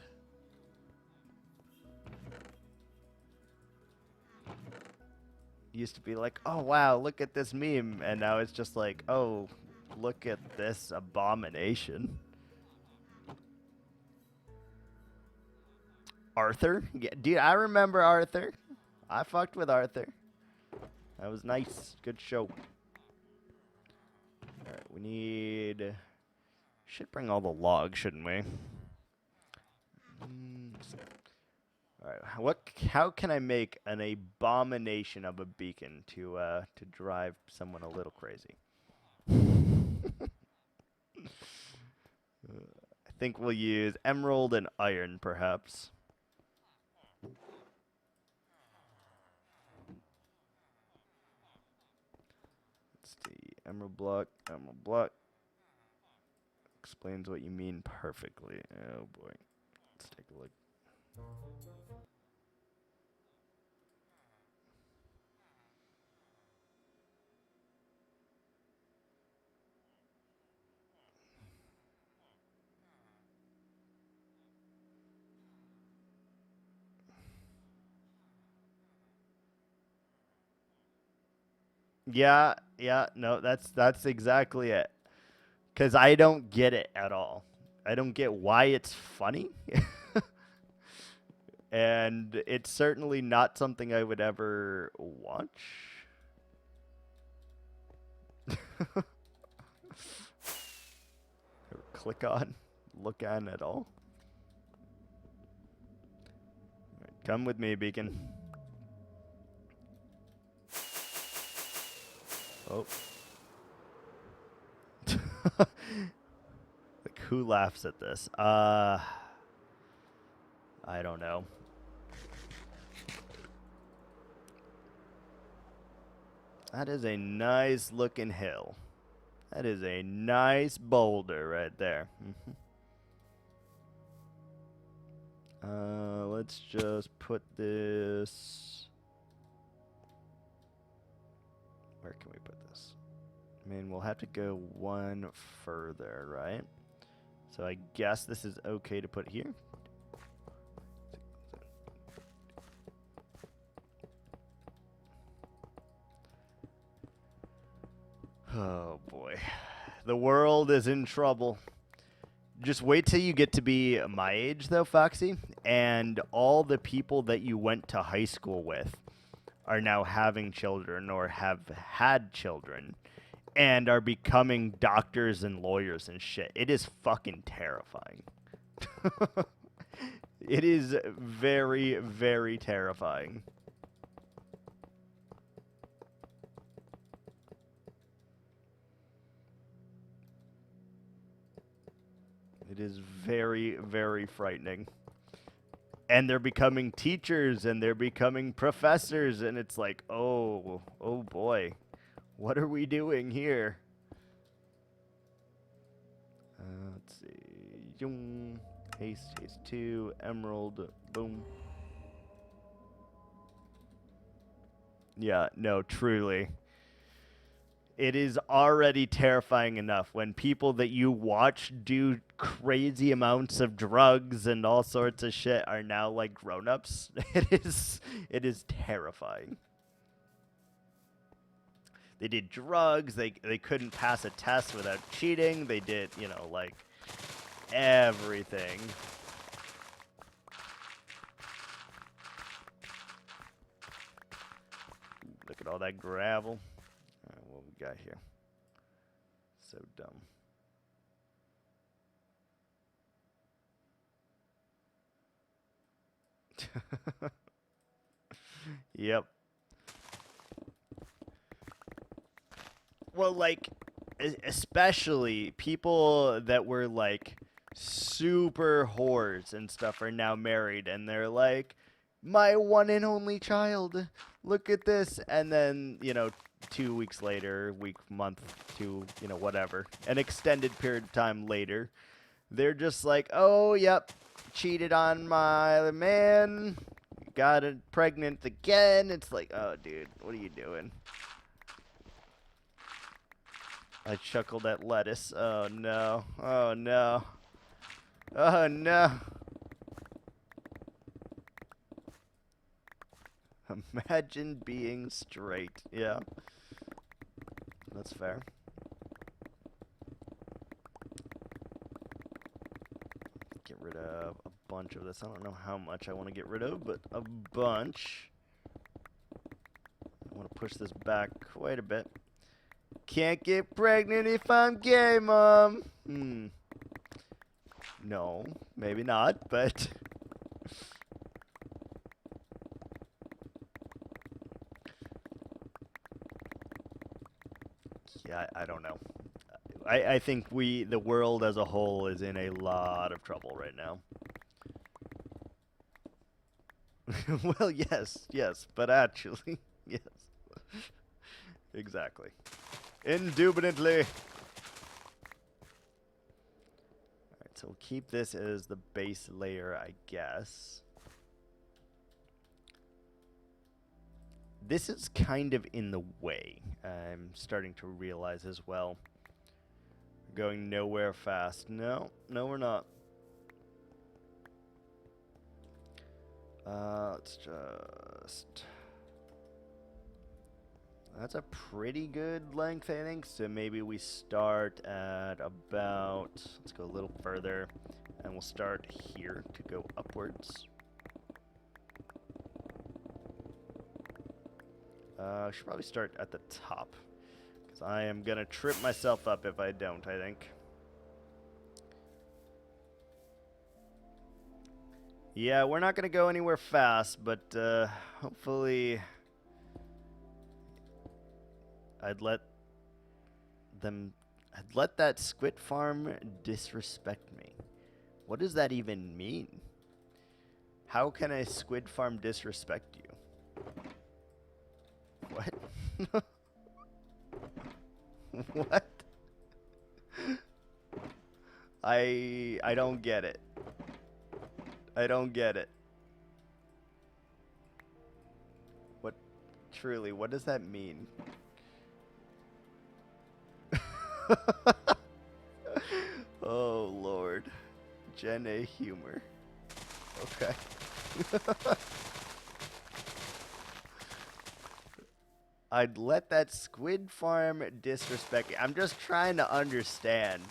Used to be like, oh wow, look at this meme, and now it's just like, oh, look at this abomination. Arthur? Yeah, dude, I remember Arthur. I fucked with Arthur. That was nice. Good show. Alright, we need... Should bring all the logs, shouldn't we? Alright, how can I make an abomination of a beacon to drive someone a little crazy? I think we'll use emerald and iron, perhaps. Let's see. Emerald block, emerald block. Explains what you mean perfectly. Oh boy. Let's take a look. Yeah, no, that's exactly it. Because I don't get it at all. I don't get why it's funny. And it's certainly not something I would ever watch. Or click on, look on at all. Right, come with me, Beacon. Oh. Like, who laughs at this? I don't know. That is a nice looking hill. That is a nice boulder right there. Let's just put this... Where can we put this? I mean, we'll have to go one further, right? So I guess this is okay to put here. Oh boy. The world is in trouble. Just wait till you get to be my age, though, Foxy, and all the people that you went to high school with are now having children or have had children and are becoming doctors and lawyers and shit. It is fucking terrifying. It is very, very terrifying. It is very, very frightening. And they're becoming teachers and they're becoming professors, and it's like, oh boy, what are we doing here? Let's see. Haste 2, emerald, boom. Yeah, no, truly. It is already terrifying enough when people that you watch do crazy amounts of drugs and all sorts of shit are now like grown-ups. It is terrifying. They did drugs, they couldn't pass a test without cheating, they did, you know, like everything. Look at all that gravel. What we got here? So dumb. Yep. Well, like, especially people that were like super whores and stuff are now married, and they're like, my one and only child, look at this. And then, 2 weeks later, week, month, two, whatever, an extended period of time later, they're just like, oh, yep, cheated on my man, got it pregnant again. It's like, oh, dude, what are you doing? I chuckled at lettuce. Oh, no. Oh, no. Oh, no. Imagine being straight. Yeah. That's fair. Get rid of a bunch of this. I don't know how much I want to get rid of, but a bunch. I want to push this back quite a bit. Can't get pregnant if I'm gay, Mom. No, maybe not, but... yeah, I don't know. I think the world as a whole is in a lot of trouble right now. Well, yes, but actually, yes. Exactly. Indubitably. Alright, so we'll keep this as the base layer, I guess. This is kind of in the way. I'm starting to realize as well. We're going nowhere fast. No, we're not. Let's just... That's a pretty good length, I think. So maybe we start at about... Let's go a little further. And we'll start here to go upwards. I should probably start at the top. Because I am going to trip myself up if I don't, I think. Yeah, we're not going to go anywhere fast, but hopefully I'd let that squid farm disrespect me. What does that even mean? How can a squid farm disrespect you? What? What? I don't get it. I don't get it. What, truly, what does that mean? Oh, Lord. Gen A humor. Okay. I'd let that squid farm disrespect me. I'm just trying to understand,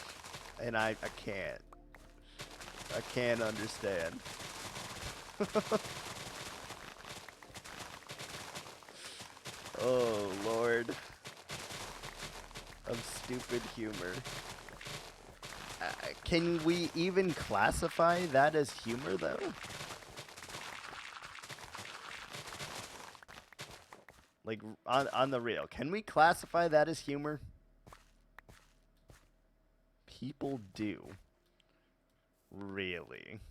and I can't. I can't understand. Oh, Lord. Of stupid humor. Can we even classify that as humor, though? Like, on the real, can we classify that as humor? People do. Really?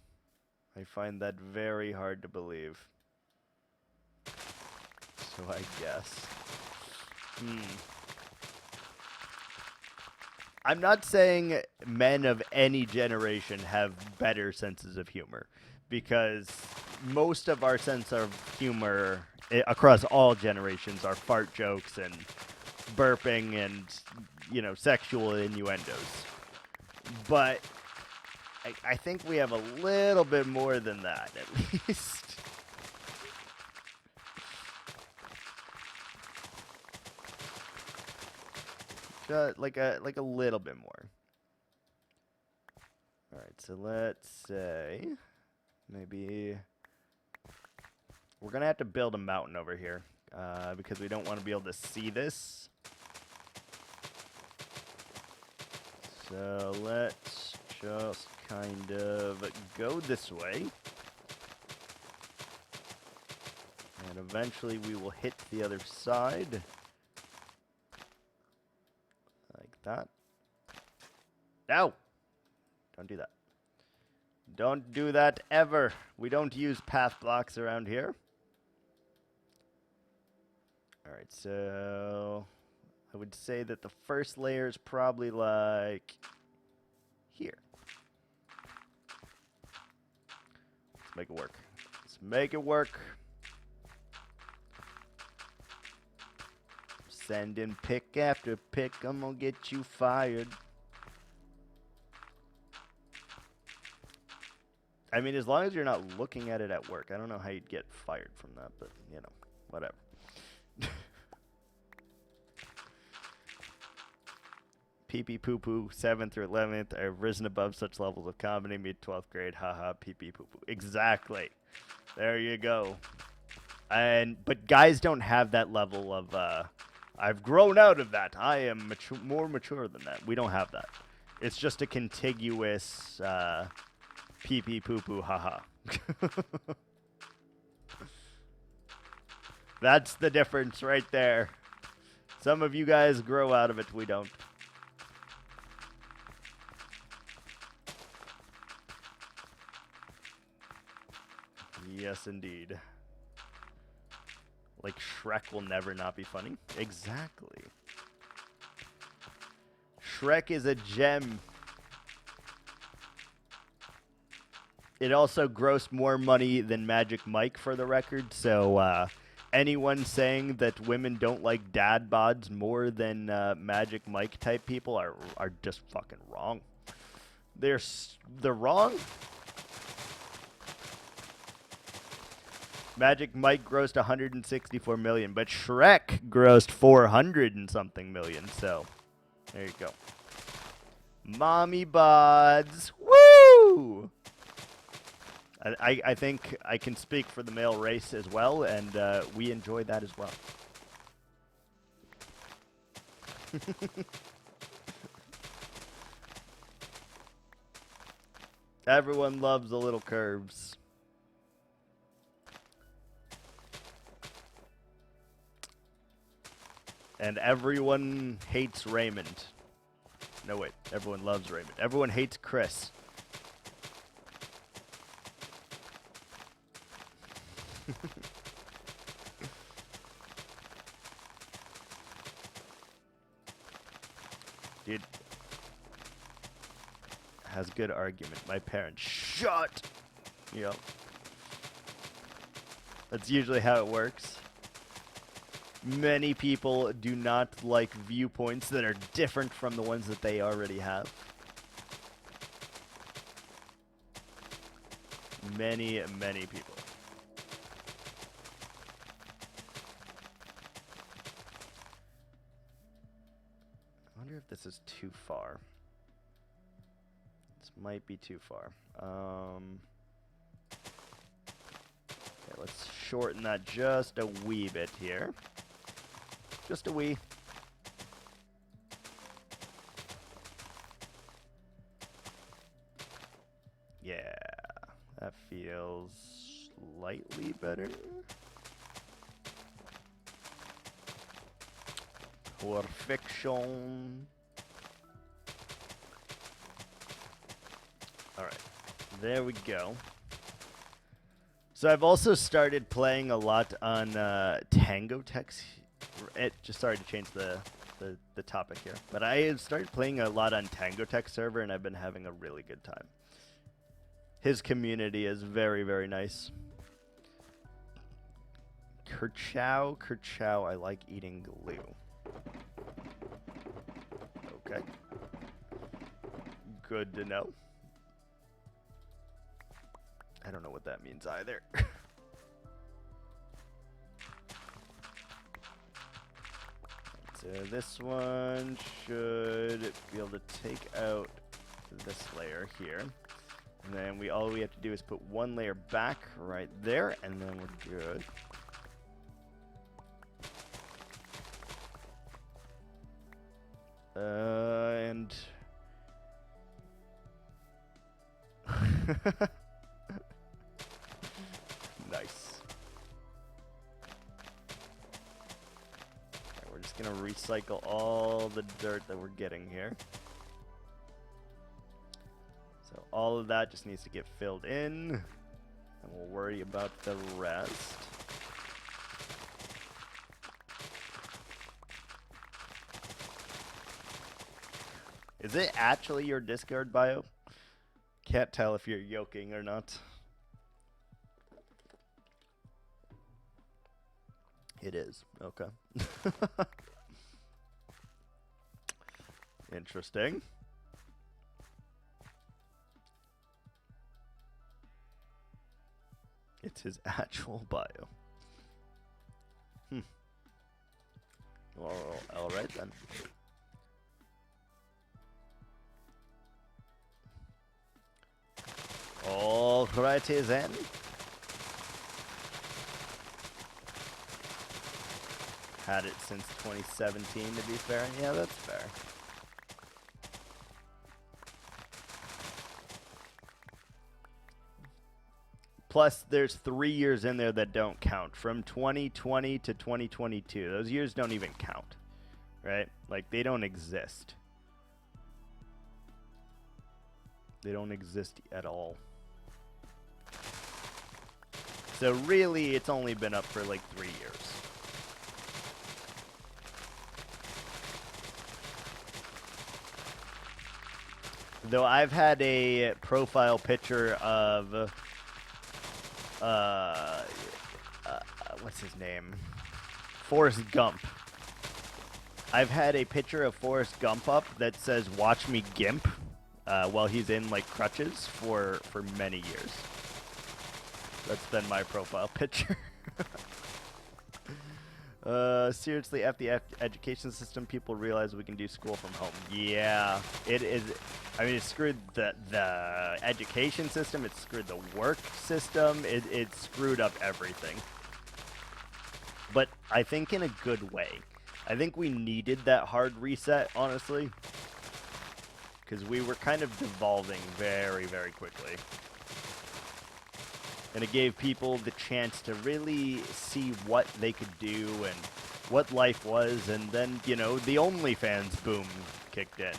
I find that very hard to believe. So I guess. I'm not saying men of any generation have better senses of humor, because most of our sense of humor across all generations are fart jokes and burping and, sexual innuendos. But I think we have a little bit more than that, at least. Like a little bit more. All right, so let's say maybe we're gonna have to build a mountain over here because we don't want to be able to see this. So let's just kind of go this way. And eventually we will hit the other side. Like that. No! Don't do that. Don't do that ever. We don't use path blocks around here. Alright, so I would say that the first layer is probably like here. Let's make it work. Let's make it work. Sending pick after pick. I'm gonna get you fired. I mean, as long as you're not looking at it at work. I don't know how you'd get fired from that, but, you know, whatever. Pee-pee poo-poo, 7th or 11th. I've risen above such levels of comedy, mid 12th grade. Haha, pee-pee poo-poo. Exactly. There you go. But guys don't have that level of, I've grown out of that. I am more mature than that. We don't have that. It's just a contiguous, pee-pee poo-poo, haha. That's the difference right there. Some of you guys grow out of it, we don't. Yes, indeed. Like Shrek will never not be funny. Exactly. Shrek is a gem. It also grossed more money than Magic Mike, for the record. So anyone saying that women don't like dad bods more than Magic Mike type people are just fucking wrong. They're wrong. Magic Mike grossed 164 million, but Shrek grossed 400 and something million. So there you go. Mommy bods. Woo! I think I can speak for the male race as well, and we enjoy that as well. Everyone loves the little curves. And everyone hates Raymond. No, wait. Everyone loves Raymond. Everyone hates Chris. Dude. Has good argument. My parents. Shut! Yep. That's usually how it works. Many people do not like viewpoints that are different from the ones that they already have. Many, many people. I wonder if this is too far. This might be too far. Okay, let's shorten that just a wee bit here. Just a wee. Yeah, that feels slightly better. Perfection. Alright, there we go. So I've also started playing a lot on Tango Text. Sorry to change the topic here, but I have started playing a lot on Tango Tech server, and I've been having a really good time. His community is very, very nice. Kerchow, I like eating glue. Okay. Good to know. I don't know what that means either. So this one should be able to take out this layer here. And then all we have to do is put one layer back right there, and then we're good. And nice. Right, we're just gonna recycle all the dirt that we're getting here. So all of that just needs to get filled in, and we'll worry about the rest. Is it actually your Discord bio? Can't tell if you're yoking or not. It is. Okay. Interesting. It's his actual bio. Well, all right then. All righty then. Had it since 2017, to be fair. Yeah, that's fair. Plus, there's 3 years in there that don't count. From 2020 to 2022. Those years don't even count. Right? Like, they don't exist. They don't exist at all. So really, it's only been up for like 3 years. Though I've had a profile picture of, what's his name? Forrest Gump. I've had a picture of Forrest Gump up that says, "Watch me gimp," while he's in like crutches for many years. That's been my profile picture. Seriously, F the education system. People realize we can do school from home. Yeah, it is. I mean, it screwed the education system. It screwed the work system. It screwed up everything. But I think in a good way. I think we needed that hard reset, honestly. Because we were kind of devolving very, very quickly. And it gave people the chance to really see what they could do and what life was. And then, you know, the OnlyFans boom kicked in.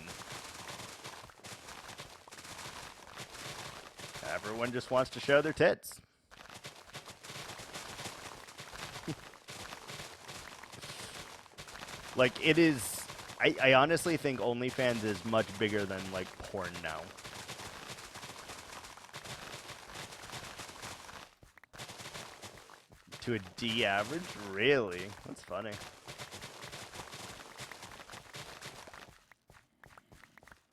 Everyone just wants to show their tits. Like, it is... I honestly think OnlyFans is much bigger than, like, porn now. To a D average? Really? That's funny.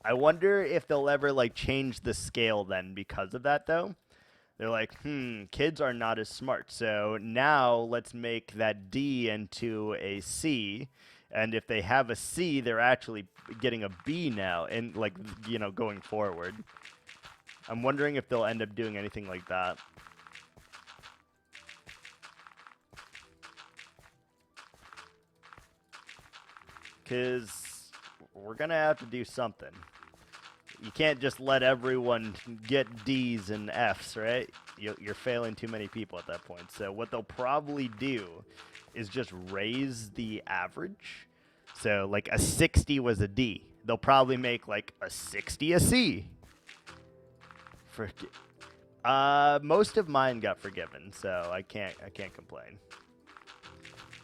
I wonder if they'll ever, like, change the scale then because of that, though. They're like, kids are not as smart. So now let's make that D into a C. And if they have a C, they're actually getting a B now. And, like, you know, going forward. I'm wondering if they'll end up doing anything like that. Because we're going to have to do something. You can't just let everyone get D's and F's, right? You're failing too many people at that point. So what they'll probably do is just raise the average. So like a 60 was a D. They'll probably make like a 60 a C. Most of mine got forgiven, so I can't complain.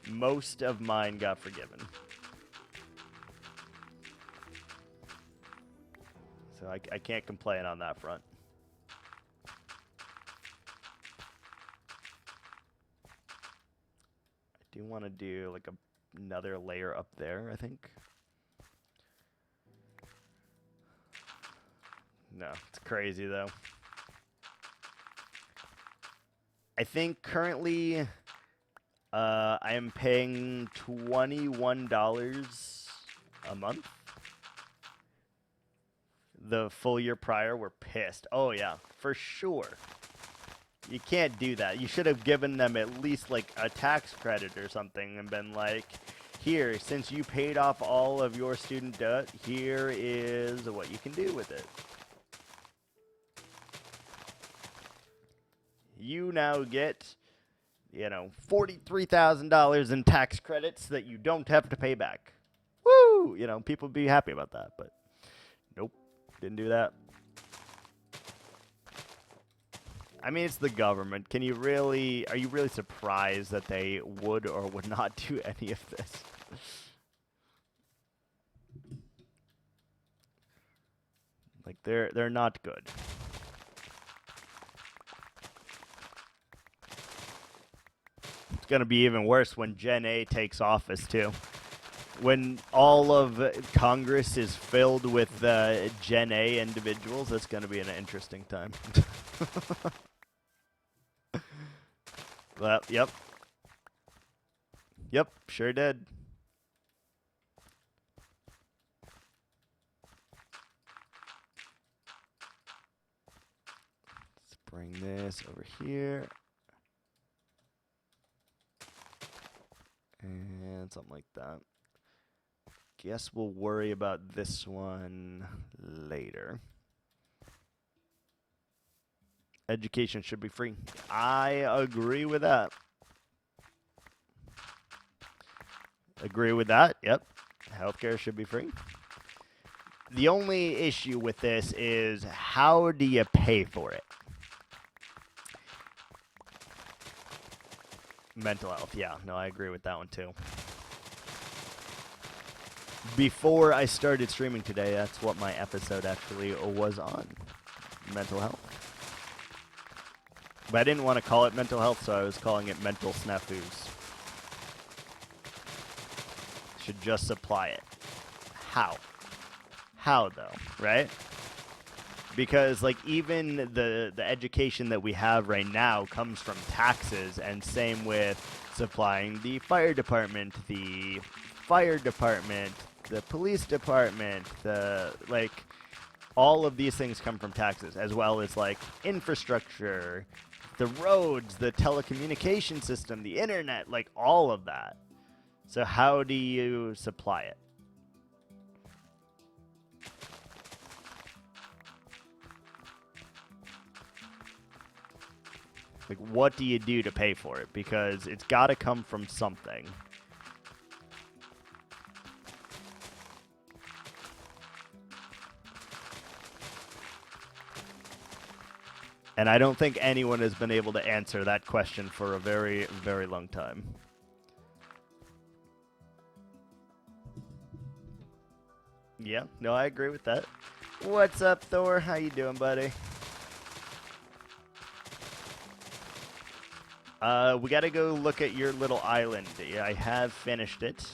Most of mine got forgiven. So I can't complain on that front. I do want to do like another layer up there, I think. No, it's crazy though. I think currently I am paying $21 a month. The full year prior were pissed. Oh yeah, for sure. You can't do that. You should have given them at least like a tax credit or something and been like, here, since you paid off all of your student debt, here is what you can do with it. You now get, you know, $43,000 in tax credits that you don't have to pay back. Woo! You know, people would be happy about that, but nope. Didn't do that. I mean, it's the government. Are you really surprised that they would or would not do any of this? Like, they're not good. It's gonna be even worse when Gen A takes office, too. When all of Congress is filled with Gen A individuals, that's gonna be an interesting time. Well, yep. Yep, sure did. Let's bring this over here. And something like that. Guess we'll worry about this one later. Education should be free. I agree with that. Agree with that. Yep. Healthcare should be free. The only issue with this is how do you pay for it? Mental health. Yeah, no, I agree with that one too. Before I started streaming today, that's what my episode actually was on. Mental health. But I didn't want to call it mental health, so I was calling it mental snafus. Should just supply it. How? How, though, right? Because, like, even the education that we have right now comes from taxes, and same with supplying the fire department, the police department, all of these things come from taxes, as well as, like, infrastructure, the roads, the telecommunication system, the internet, like, all of that. So how do you supply it? Like, what do you do to pay for it? Because it's got to come from something. And I don't think anyone has been able to answer that question for a very, very long time. Yeah, no, I agree with that. What's up, Thor? How you doing, buddy? We gotta go look at your little island. Yeah, I have finished it.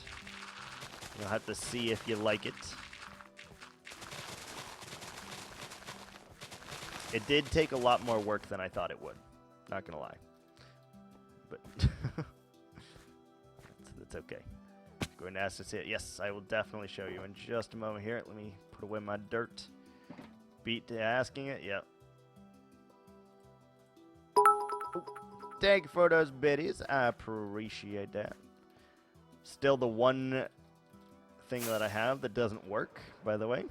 You'll have to see if you like it. It did take a lot more work than I thought it would. Not gonna lie. But that's okay. Going to ask to see it. Yes, I will definitely show you in just a moment here. Let me put away my dirt. Beat to asking it. Yep. Ooh. Thank you for those biddies. I appreciate that. Still the one thing that I have that doesn't work, by the way.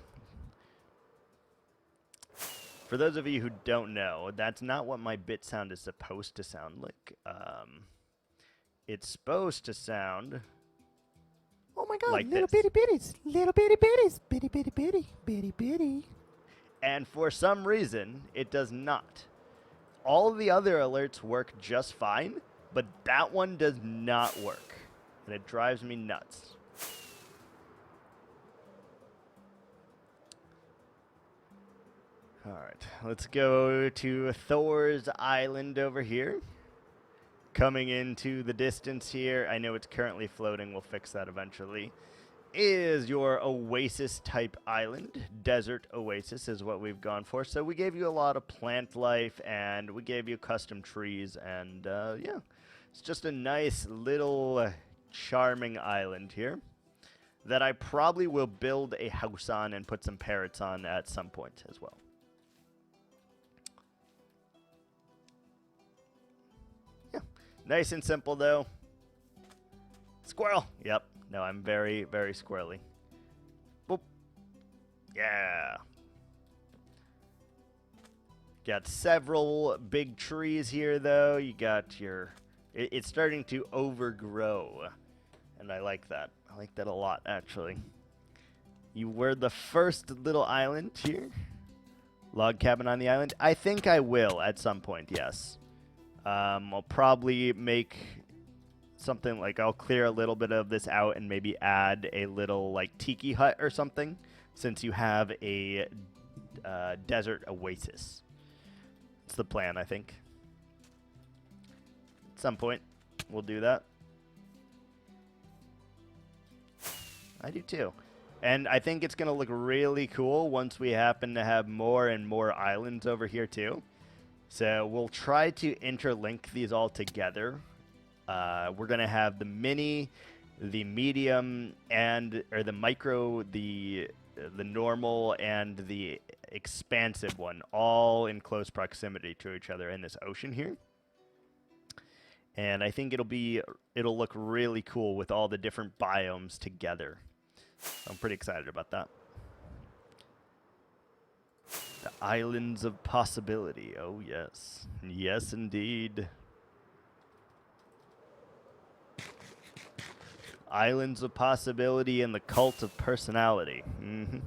For those of you who don't know, that's not what my bit sound is supposed to sound like. It's supposed to sound... Oh my god, like little this. bitty bitties, little bitty bitties, bitty bitty bitty, bitty bitty. And for some reason, it does not. All the other alerts work just fine, but that one does not work. And it drives me nuts. Alright, let's go to Thor's Island over here. Coming into the distance here, I know it's currently floating, we'll fix that eventually, is your oasis-type island. Desert oasis is what we've gone for. So we gave you a lot of plant life, and we gave you custom trees, and yeah. It's just a nice little charming island here that I probably will build a house on and put some parrots on at some point as well. Nice and simple, though. Squirrel. Yep. No, I'm very, very squirrely. Boop. Yeah. Got several big trees here, though. You got your... It's starting to overgrow. And I like that. I like that a lot, actually. You were the first little island here. Log cabin on the island? I think I will at some point, yes. I'll probably make something like I'll clear a little bit of this out and maybe add a little like tiki hut or something, since you have a desert oasis. It's the plan, I think. At some point, we'll do that. I do too. And I think it's going to look really cool once we happen to have more and more islands over here too. So we'll try to interlink these all together. We're going to have the mini, the medium, or the micro, the normal, and the expansive one, all in close proximity to each other in this ocean here. And I think it'll look really cool with all the different biomes together. I'm pretty excited about that. The Islands of Possibility. Oh, yes. Yes, indeed. Islands of Possibility and the Cult of Personality. Mm-hmm.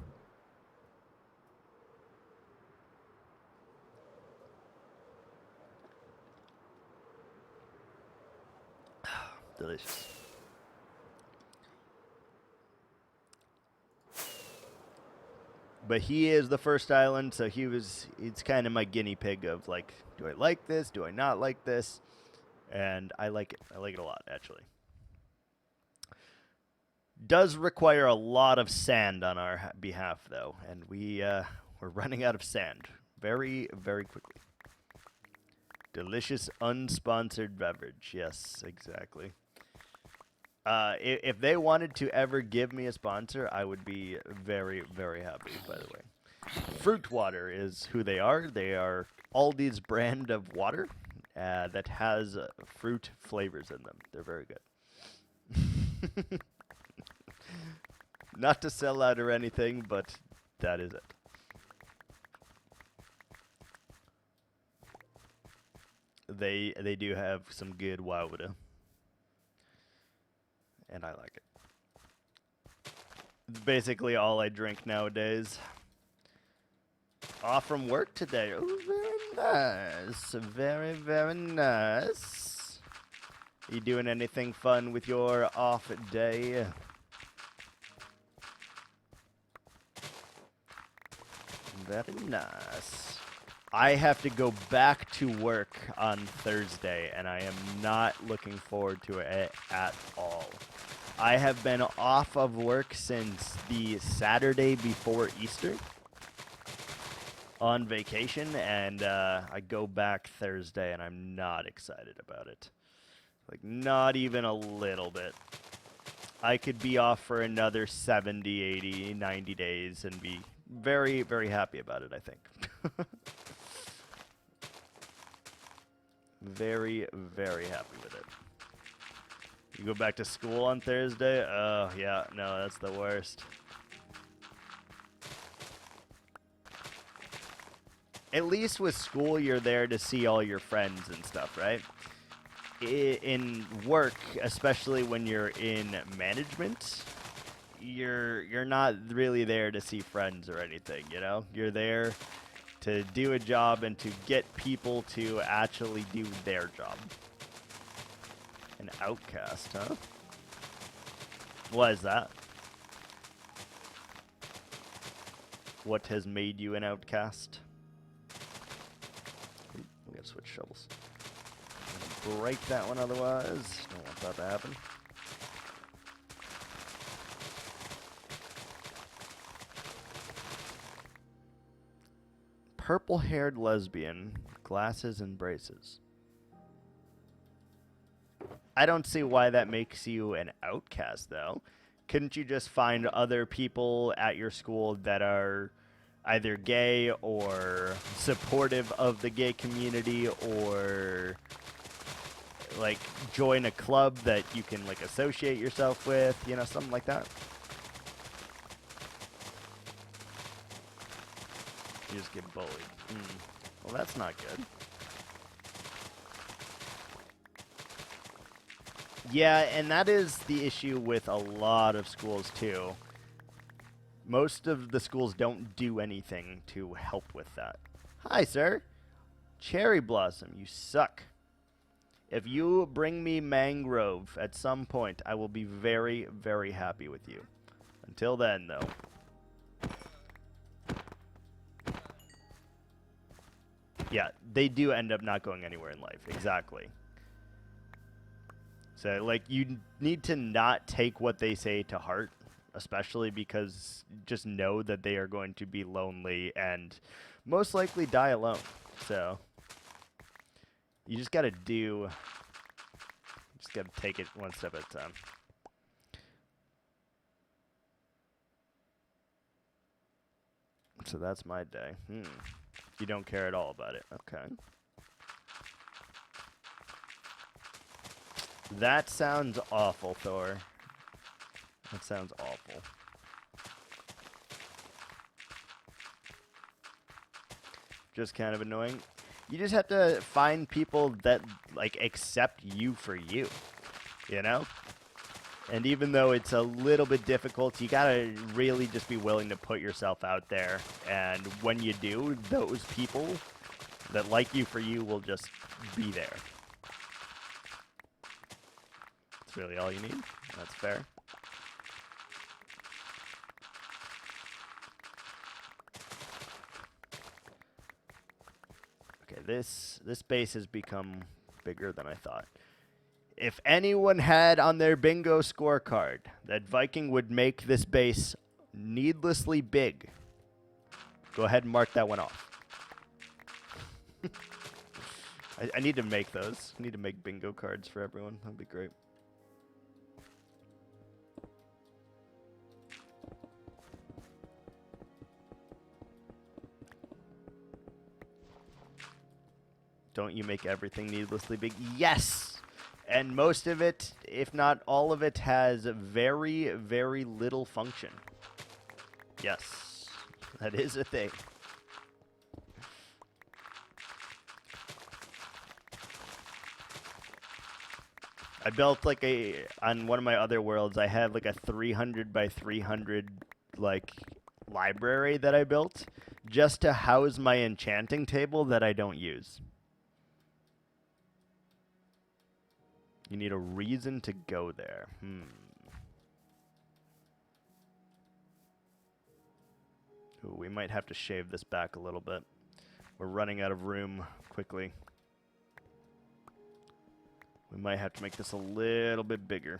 Delicious. But he is the first island, so it's kind of my guinea pig of like, do I like this? Do I not like this? And I like it. I like it a lot, actually. Does require a lot of sand on our behalf, though, and we're running out of sand very, very quickly. Delicious unsponsored beverage. Yes, exactly. If they wanted to ever give me a sponsor, I would be very, very happy, by the way. Fruit Water is who they are. They are Aldi's brand of water that has fruit flavors in them. They're very good. Not to sell out or anything, but that is it. They do have some good water. And I like it. It's basically all I drink nowadays. Off from work today. Oh, very nice. Very, very nice. You doing anything fun with your off day? Very nice. I have to go back to work on Thursday, and I am not looking forward to it at all. I have been off of work since the Saturday before Easter on vacation, and I go back Thursday, and I'm not excited about it. Like, not even a little bit. I could be off for another 70, 80, 90 days and be very, very happy about it, I think. Very, very happy with it. You go back to school on Thursday? Oh, yeah, no, that's the worst. At least with school, you're there to see all your friends and stuff, right? In work, especially when you're in management, you're not really there to see friends or anything, you know? You're there to do a job and to get people to actually do their job. An outcast, huh? What is that? What has made you an outcast? Ooh, we gotta switch shovels. I'm gonna break that one otherwise. Don't want that to happen. Purple-haired lesbian, glasses and braces. I don't see why that makes you an outcast, though. Couldn't you just find other people at your school that are either gay or supportive of the gay community, or like join a club that you can like associate yourself with, you know, something like that? You just get bullied. Well, that's not good. Yeah, and that is the issue with a lot of schools, too. Most of the schools don't do anything to help with that. Hi, sir. Cherry Blossom, you suck. If you bring me mangrove at some point, I will be very, very happy with you. Until then, though. Yeah, they do end up not going anywhere in life. Exactly. So, like, you need to not take what they say to heart, especially because just know that they are going to be lonely and most likely die alone. So, you just got to take it one step at a time. So that's my day. You don't care at all about it. Okay. That sounds awful, Thor. That sounds awful. Just kind of annoying. You just have to find people that, like, accept you for you. You know? And even though it's a little bit difficult, you gotta really just be willing to put yourself out there. And when you do, those people that like you for you will just be there. That's really all you need. That's fair. Okay, this base has become bigger than I thought. If anyone had on their bingo scorecard that Viking would make this base needlessly big, go ahead and mark that one off. I need to make those. I need to make bingo cards for everyone. That'd be great. Don't you make everything needlessly big? Yes! And most of it, if not all of it, has very, very little function. Yes, that is a thing. I built like on one of my other worlds, I had like a 300 by 300 like library that I built just to house my enchanting table that I don't use. You need a reason to go there. Ooh, we might have to shave this back a little bit. We're running out of room quickly. We might have to make this a little bit bigger.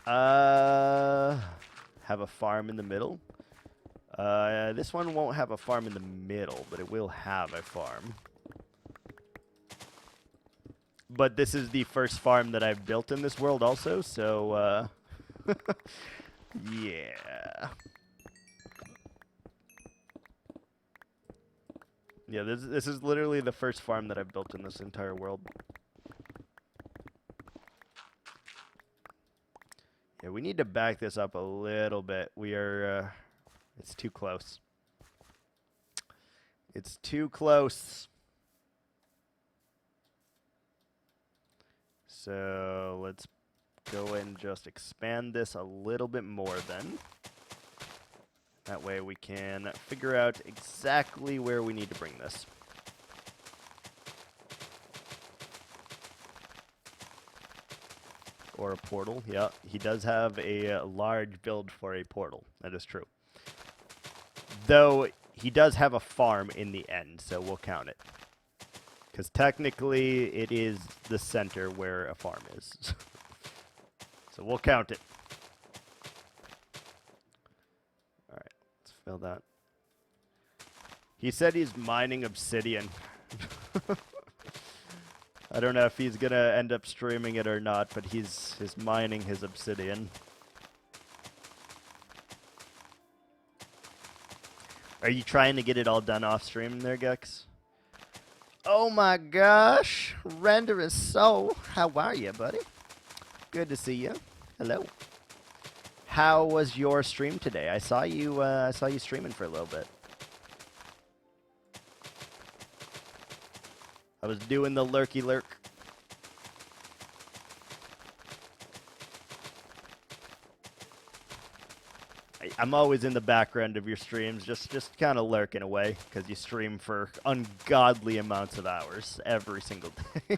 Have a farm in the middle. This one won't have a farm in the middle, but it will have a farm. But this is the first farm that I've built in this world also, so, yeah. Yeah, this is literally the first farm that I've built in this entire world. Yeah, we need to back this up a little bit. We are, it's too close. It's too close. So let's go and just expand this a little bit more then. That way we can figure out exactly where we need to bring this. Or a portal. Yeah, he does have a large build for a portal. That is true. Though he does have a farm in the end, so we'll count it. Because technically it is the center where a farm is. So we'll count it. Alright, let's fill that. He said he's mining obsidian. I don't know if he's gonna end up streaming it or not, but he's mining his obsidian. Are you trying to get it all done off stream there, Gex? Oh my gosh, Render is so. How are you, buddy? Good to see you. Hello. How was your stream today? I saw you streaming for a little bit. I was doing the lurky lurk. I'm always in the background of your streams, just kind of lurking away, because you stream for ungodly amounts of hours every single day.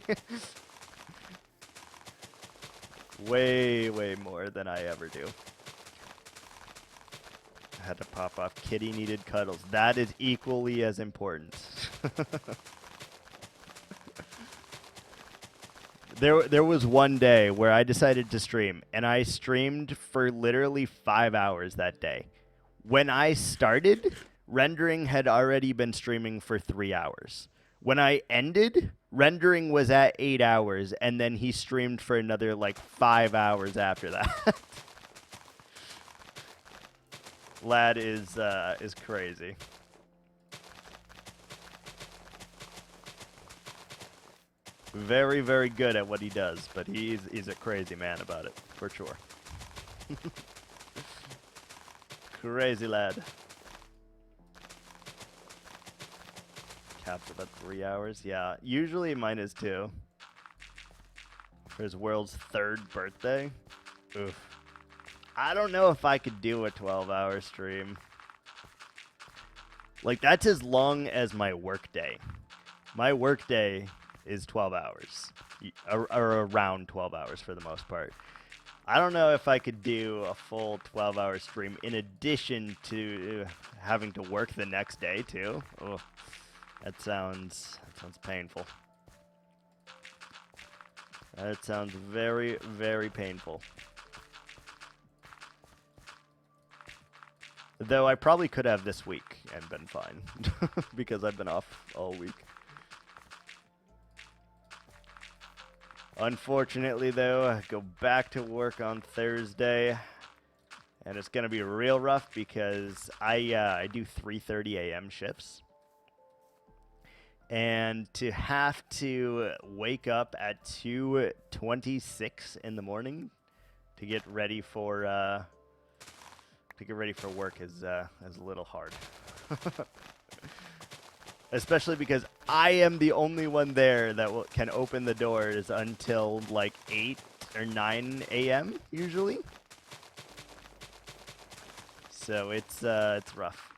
Way more than I ever do. I had to pop off. Kitty needed cuddles. That is equally as important. There was one day where I decided to stream, and I streamed for literally 5 hours that day. When I started, rendering had already been streaming for 3 hours. When I ended, rendering was at 8 hours, and then he streamed for another, like, 5 hours after that. Lad is crazy. Very, very good at what he does, but he's a crazy man about it, for sure. Crazy lad. Caps about 3 hours. Yeah, usually mine is 2. For his world's 3rd birthday. Oof. I don't know if I could do a 12-hour stream. Like, that's as long as my work day. My work day is 12 hours. Or around 12 hours for the most part. I don't know if I could do a full 12-hour stream in addition to having to work the next day, too. Oh, that sounds painful. That sounds very, very painful. Though I probably could have this week and been fine. Because I've been off all week. Unfortunately, though, I go back to work on Thursday. And it's going to be real rough because I do 3:30 a.m. shifts. And to have to wake up at 2:26 in the morning to get ready for work is a little hard. Especially because I am the only one there that can open the doors until like 8 or 9 a.m. usually. So it's rough.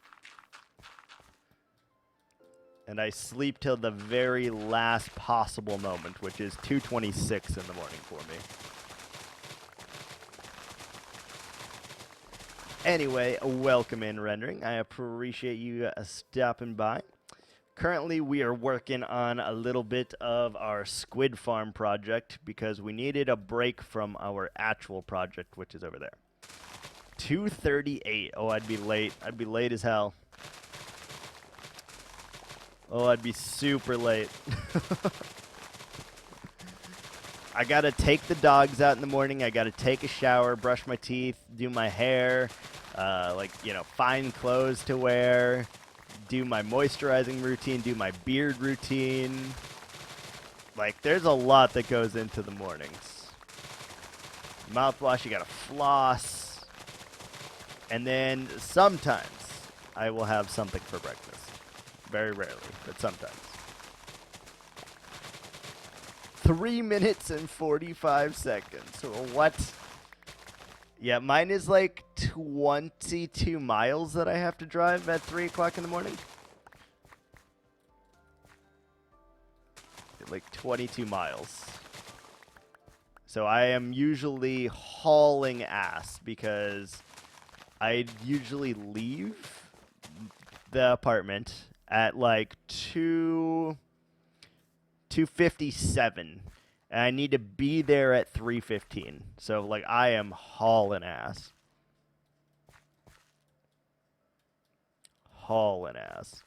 And I sleep till the very last possible moment, which is 2:26 in the morning for me. Anyway, welcome in, Rendering. I appreciate you stopping by. Currently, we are working on a little bit of our squid farm project because we needed a break from our actual project, which is over there. 2:38. Oh, I'd be late. I'd be late as hell. Oh, I'd be super late. I gotta take the dogs out in the morning. I gotta take a shower, brush my teeth, do my hair, find clothes to wear, do my moisturizing routine, do my beard routine. Like, there's a lot that goes into the mornings. Mouthwash, you gotta floss. And then sometimes I will have something for breakfast. Very rarely, but sometimes. 3 minutes and 45 seconds. What? Yeah, mine is like 22 miles that I have to drive at 3 o'clock in the morning. Like 22 miles. So I am usually hauling ass because I usually leave the apartment at like 2:57, and I need to be there at 3:15. So like I am hauling ass. Hauling ass.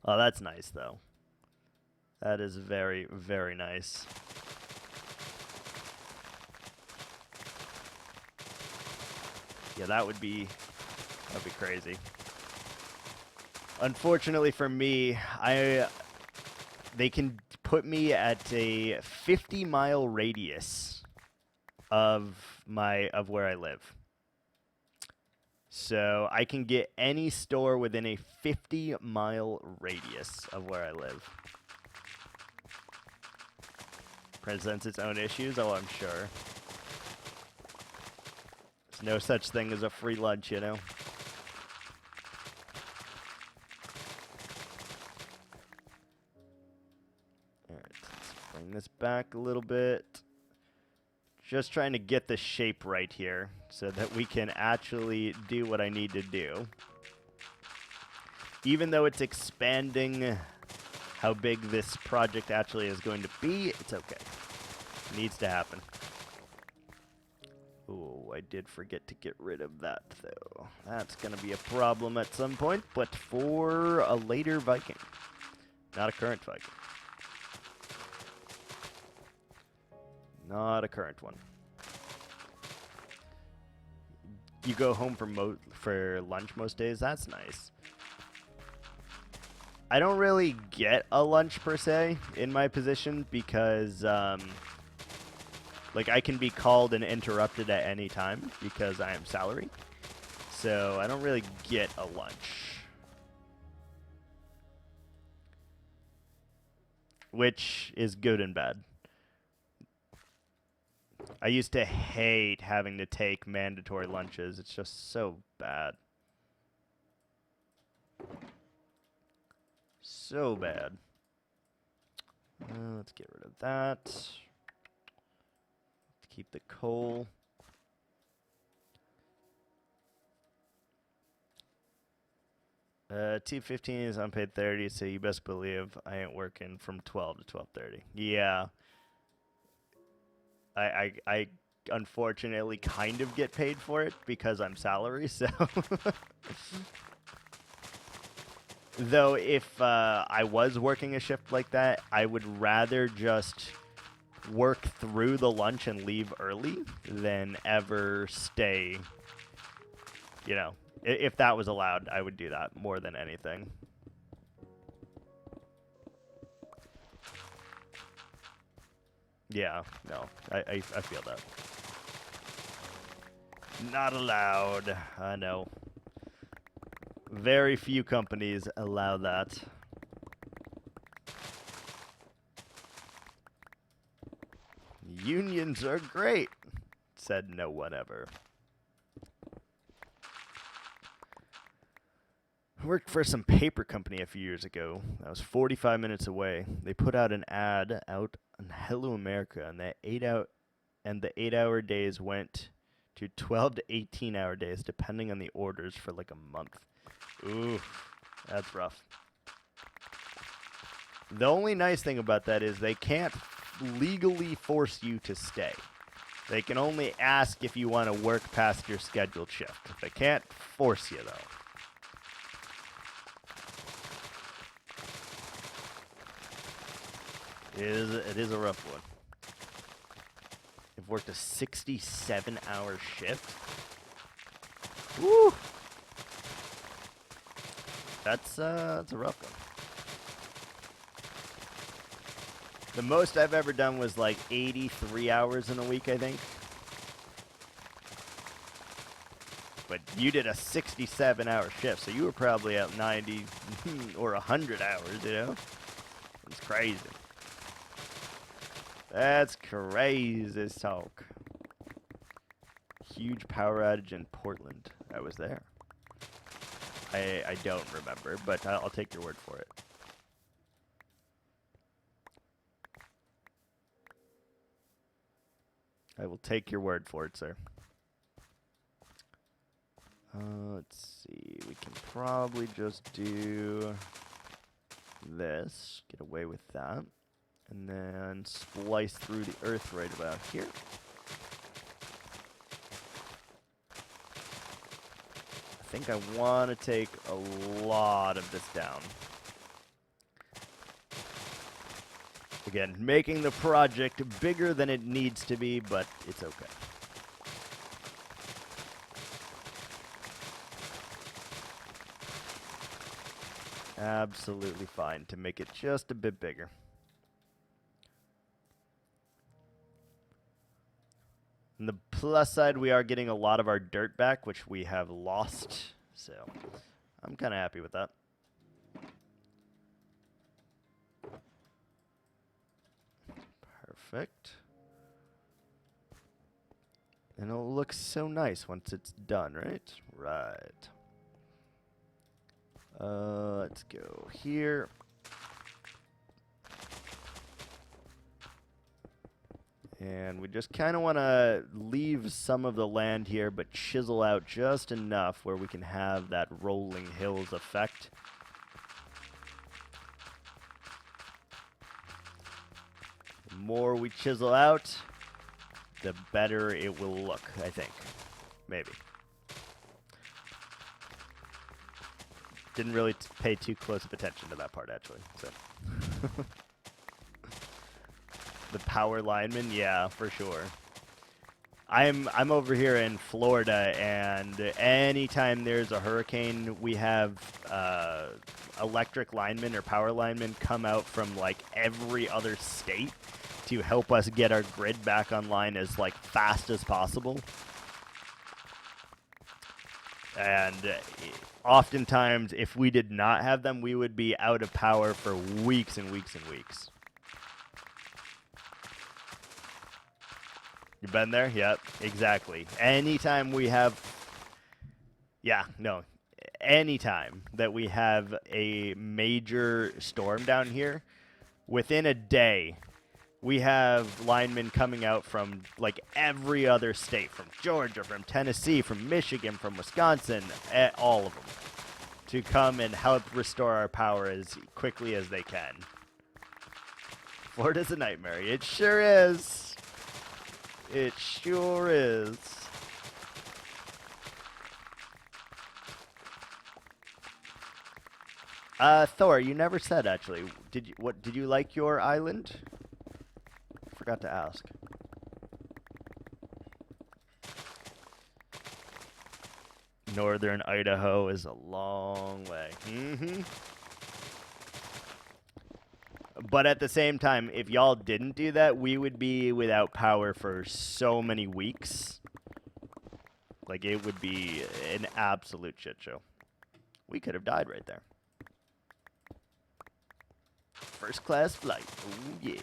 Oh, that's nice though. That is very, very nice. Yeah, that'd be crazy. Unfortunately for me, they can put me at a 50-mile radius of where I live. So I can get any store within a 50-mile radius of where I live. Presents its own issues, oh, I'm sure. There's no such thing as a free lunch, you know? Alright, let's bring this back a little bit. Just trying to get the shape right here so that we can actually do what I need to do. Even though it's expanding how big this project actually is going to be, it's okay. It needs to happen. Oh, I did forget to get rid of that, though. That's going to be a problem at some point, but for a later Viking. Not a current Viking. Not a current one. You go home for lunch most days? That's nice. I don't really get a lunch per se in my position because like I can be called and interrupted at any time because I am salary. So I don't really get a lunch. Which is good and bad. I used to hate having to take mandatory lunches. It's just so bad. So bad. Let's get rid of that. Let's keep the coal. T15 is unpaid 30, so you best believe I ain't working from 12 to 12:30. Yeah. I unfortunately kind of get paid for it because I'm salary, so though if I was working a shift like that, I would rather just work through the lunch and leave early than ever stay. You know, if that was allowed, I would do that more than anything. Yeah, no, I feel that. Not allowed. I know. Very few companies allow that. Unions are great, said no one ever. I worked for some paper company a few years ago. I was 45 minutes away. They put out an ad out on Hello America, and the 8-hour days went to 12 to 18-hour days, depending on the orders, for like a month. Ooh, that's rough. The only nice thing about that is they can't legally force you to stay. They can only ask if you want to work past your scheduled shift. They can't force you, though. It is a rough one. I've worked a 67-hour shift. Woo! That's a rough one. The most I've ever done was like 83 hours in a week, I think. But you did a 67-hour shift, so you were probably at 90 or 100 hours, you know? It's crazy. That's crazy talk. Huge power outage in Portland. I was there. I don't remember, but I'll take your word for it. I will take your word for it, sir. Let's see. We can probably just do this. Get away with that. And then splice through the earth right about here. I think I want to take a lot of this down. Again, making the project bigger than it needs to be, but it's okay. Absolutely fine to make it just a bit bigger. On the plus side, we are getting a lot of our dirt back, which we have lost. So I'm kind of happy with that. Perfect. And it'll look so nice once it's done, right? Right. Let's go here. And we just kind of want to leave some of the land here, but chisel out just enough where we can have that rolling hills effect. The more we chisel out, the better it will look, I think. Maybe. Didn't really pay too close of attention to that part, actually. So. The power lineman, yeah, for sure. I'm over here in Florida, and anytime there's a hurricane, we have electric linemen or power linemen come out from like every other state to help us get our grid back online as like fast as possible. And oftentimes, if we did not have them, we would be out of power for weeks and weeks and weeks. You been there? Yep, exactly. Anytime we have... Yeah, no. Anytime that we have a major storm down here, within a day, we have linemen coming out from, like, every other state. From Georgia, from Tennessee, from Michigan, from Wisconsin, all of them. To come and help restore our power as quickly as they can. Florida's a nightmare. It sure is. It sure is. Thor, you never said actually. Did you like your island? Forgot to ask. Northern Idaho is a long way. Mm-hmm. But at the same time, if y'all didn't do that, we would be without power for so many weeks. Like, it would be an absolute shit show. We could have died right there. First class flight. Oh, yeah.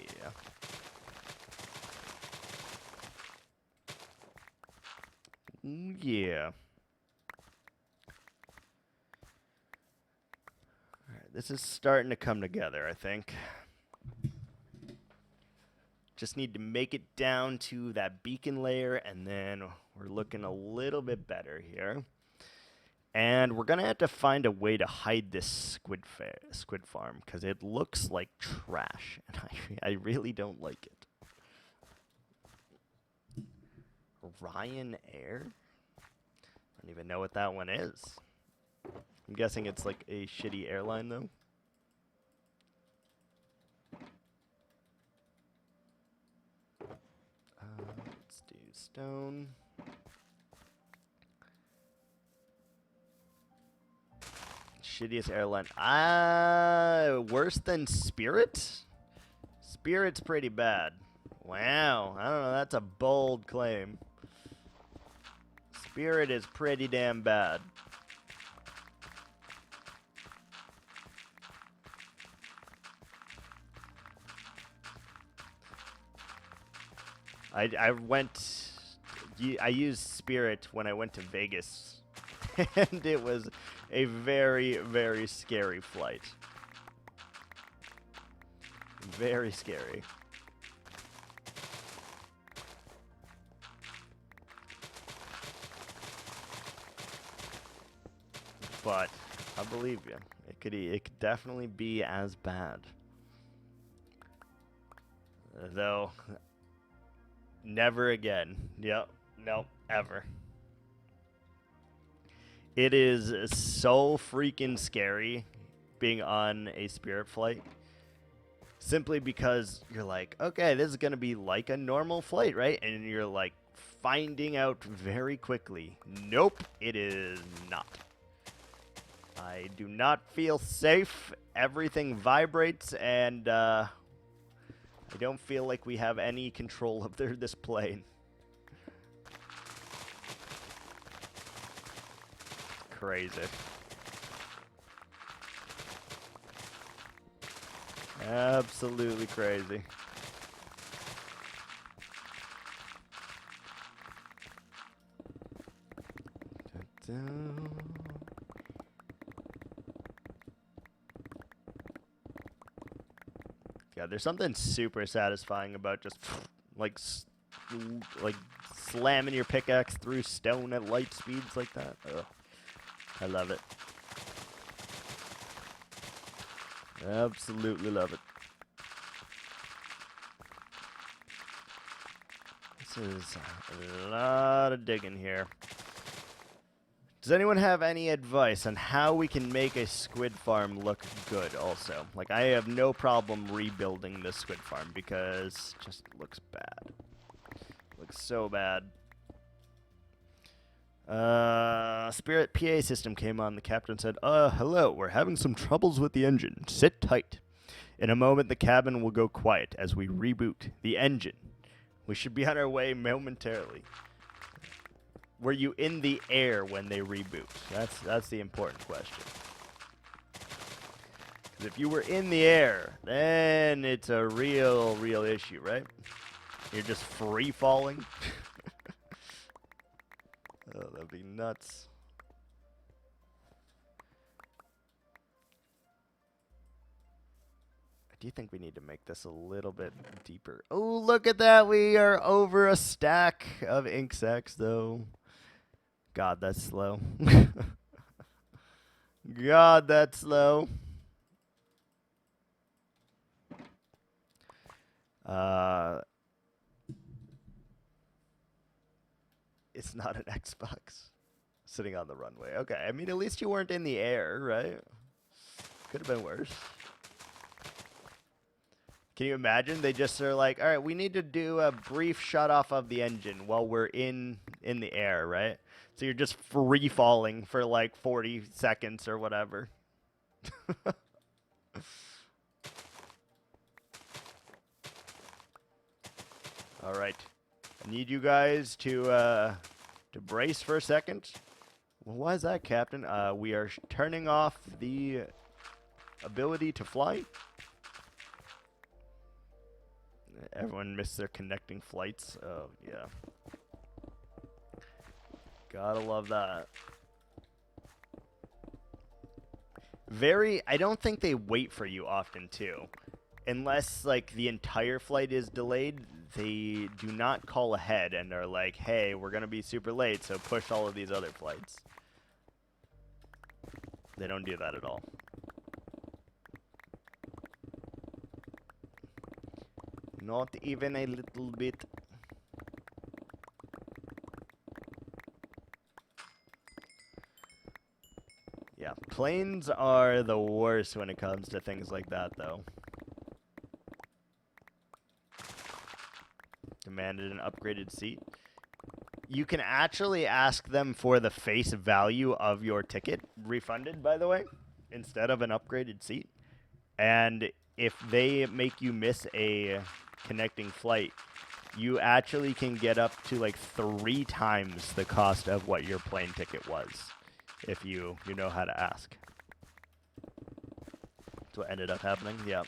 Ooh, yeah. All right, this is starting to come together, I think. Just need to make it down to that beacon layer, and then we're looking a little bit better here. And we're going to have to find a way to hide this squid farm, because it looks like trash, and I really don't like it. Ryan Air? I don't even know what that one is. I'm guessing it's like a shitty airline, though. Let's do stone. Shittiest airline. Worse than Spirit? Spirit's pretty bad. Wow. I don't know. That's a bold claim. Spirit is pretty damn bad. I used Spirit when I went to Vegas, and it was a very, very scary flight. Very scary. But I believe you. It could definitely be as bad. Though, never again. Yep. Nope. Ever. It is so freaking scary being on a Spirit flight. Simply because you're like, okay, this is going to be like a normal flight, right? And you're like finding out very quickly, nope, it is not. I do not feel safe. Everything vibrates, and I don't feel like we have any control of this plane. Crazy. Absolutely crazy. Yeah, there's something super satisfying about just like like slamming your pickaxe through stone at light speeds like that. Ugh. I love it. Absolutely love it. This is a lot of digging here. Does anyone have any advice on how we can make a squid farm look good also? Like, I have no problem rebuilding this squid farm because it just looks bad. Looks so bad. Spirit PA system came on. The captain said, hello, we're having some troubles with the engine. Sit tight. In a moment, the cabin will go quiet as we reboot the engine. We should be on our way momentarily. Were you in the air when they reboot? That's the important question. 'Cause if you were in the air, then it's a real issue, right? You're just free falling. Oh, that'd be nuts. I do think we need to make this a little bit deeper. Oh, look at that. We are over a stack of ink sacs, though. God, that's slow. God, that's slow. It's not an Xbox sitting on the runway. Okay, I mean, at least you weren't in the air, right? Could have been worse. Can you imagine? They just are like, all right, we need to do a brief shut off of the engine while we're in the air, right? So you're just free falling for like 40 seconds or whatever. All right. I need you guys to brace for a second. Well, why is that, Captain? We are turning off the ability to fly. Everyone missed their connecting flights. Oh, yeah. Gotta love that. I don't think they wait for you often, too. Unless, like, the entire flight is delayed, they do not call ahead and are like, hey, we're going to be super late, so push all of these other flights. They don't do that at all. Not even a little bit. Yeah, planes are the worst when it comes to things like that, though. Demanded an upgraded seat. You can actually ask them for the face value of your ticket refunded, by the way, instead of an upgraded seat. And if they make you miss a connecting flight, you actually can get up to like 3 times the cost of what your plane ticket was, if you know how to ask. That's what ended up happening. Yeah.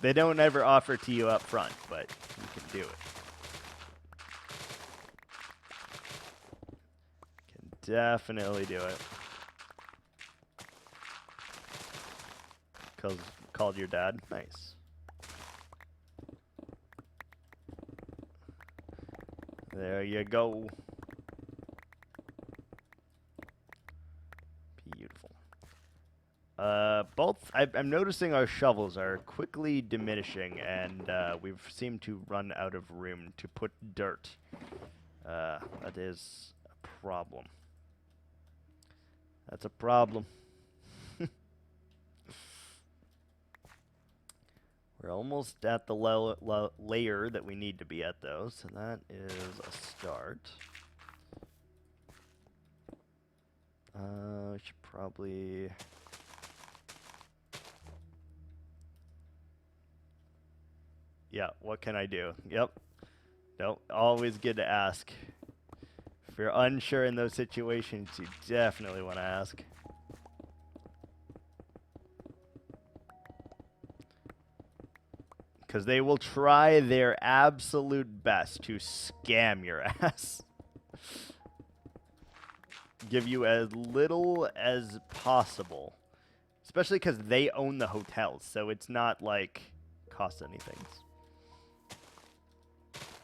They don't ever offer to you up front, but you can do it. Can definitely do it. Called your dad? Nice. There you go. Beautiful. I'm noticing our shovels are quickly diminishing, and we seem to run out of room to put dirt. That is a problem. That's a problem. We're almost at the layer that we need to be at, though, so that is a start. Should probably... Yeah, what can I do? Yep. Nope, always good to ask. If you're unsure in those situations, you definitely want to ask. Because they will try their absolute best to scam your ass. give you as little as possible. Especially because they own the hotels, so it's not like cost anything.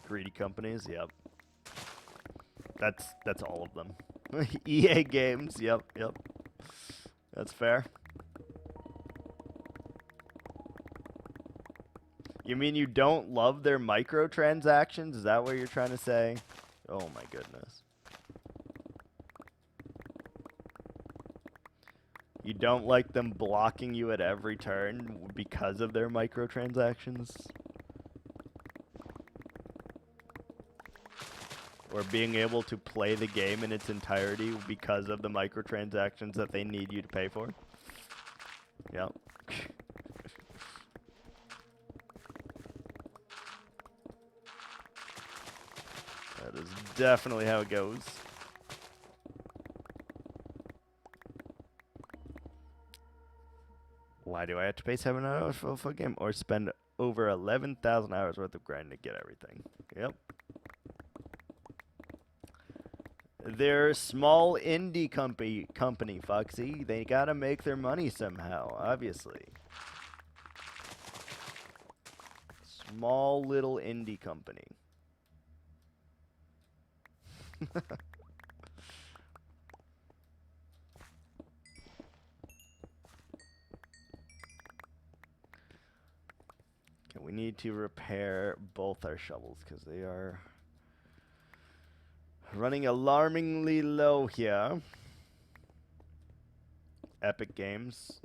Greedy companies, yep. That's all of them. EA games, yep. That's fair. You mean you don't love their microtransactions? Is that what you're trying to say? Oh my goodness. You don't like them blocking you at every turn because of their microtransactions? Or being able to play the game in its entirety because of the microtransactions that they need you to pay for? Yep. That is definitely how it goes. Why do I have to pay $7 for a full game or spend over 11,000 hours worth of grinding to get everything? Yep. They're a small indie company, Foxy. They gotta make their money somehow, obviously. Small little indie company. Okay, we need to repair both our shovels because they are running alarmingly low here. Epic Games.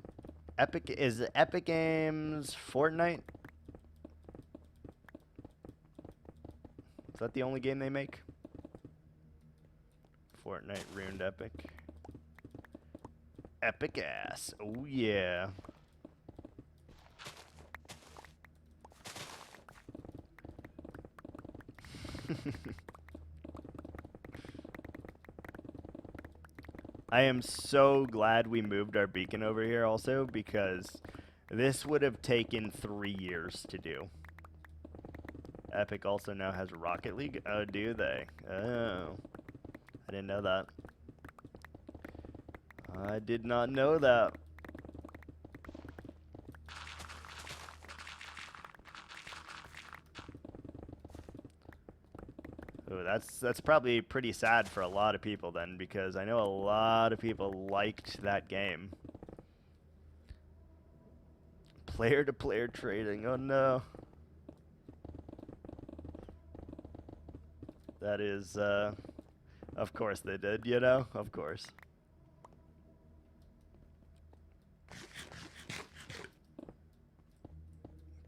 Is Epic Games Fortnite? Is that the only game they make? Fortnite ruined Epic. Epic ass. Oh yeah. I am so glad we moved our beacon over here also because this would have taken 3 years to do. Epic also now has Rocket League. Oh, do they? Oh. I didn't know that. I did not know that. Ooh, that's probably pretty sad for a lot of people then, because I know a lot of people liked that game. Player-to-player trading, oh no. That is, of course they did, you know? Of course.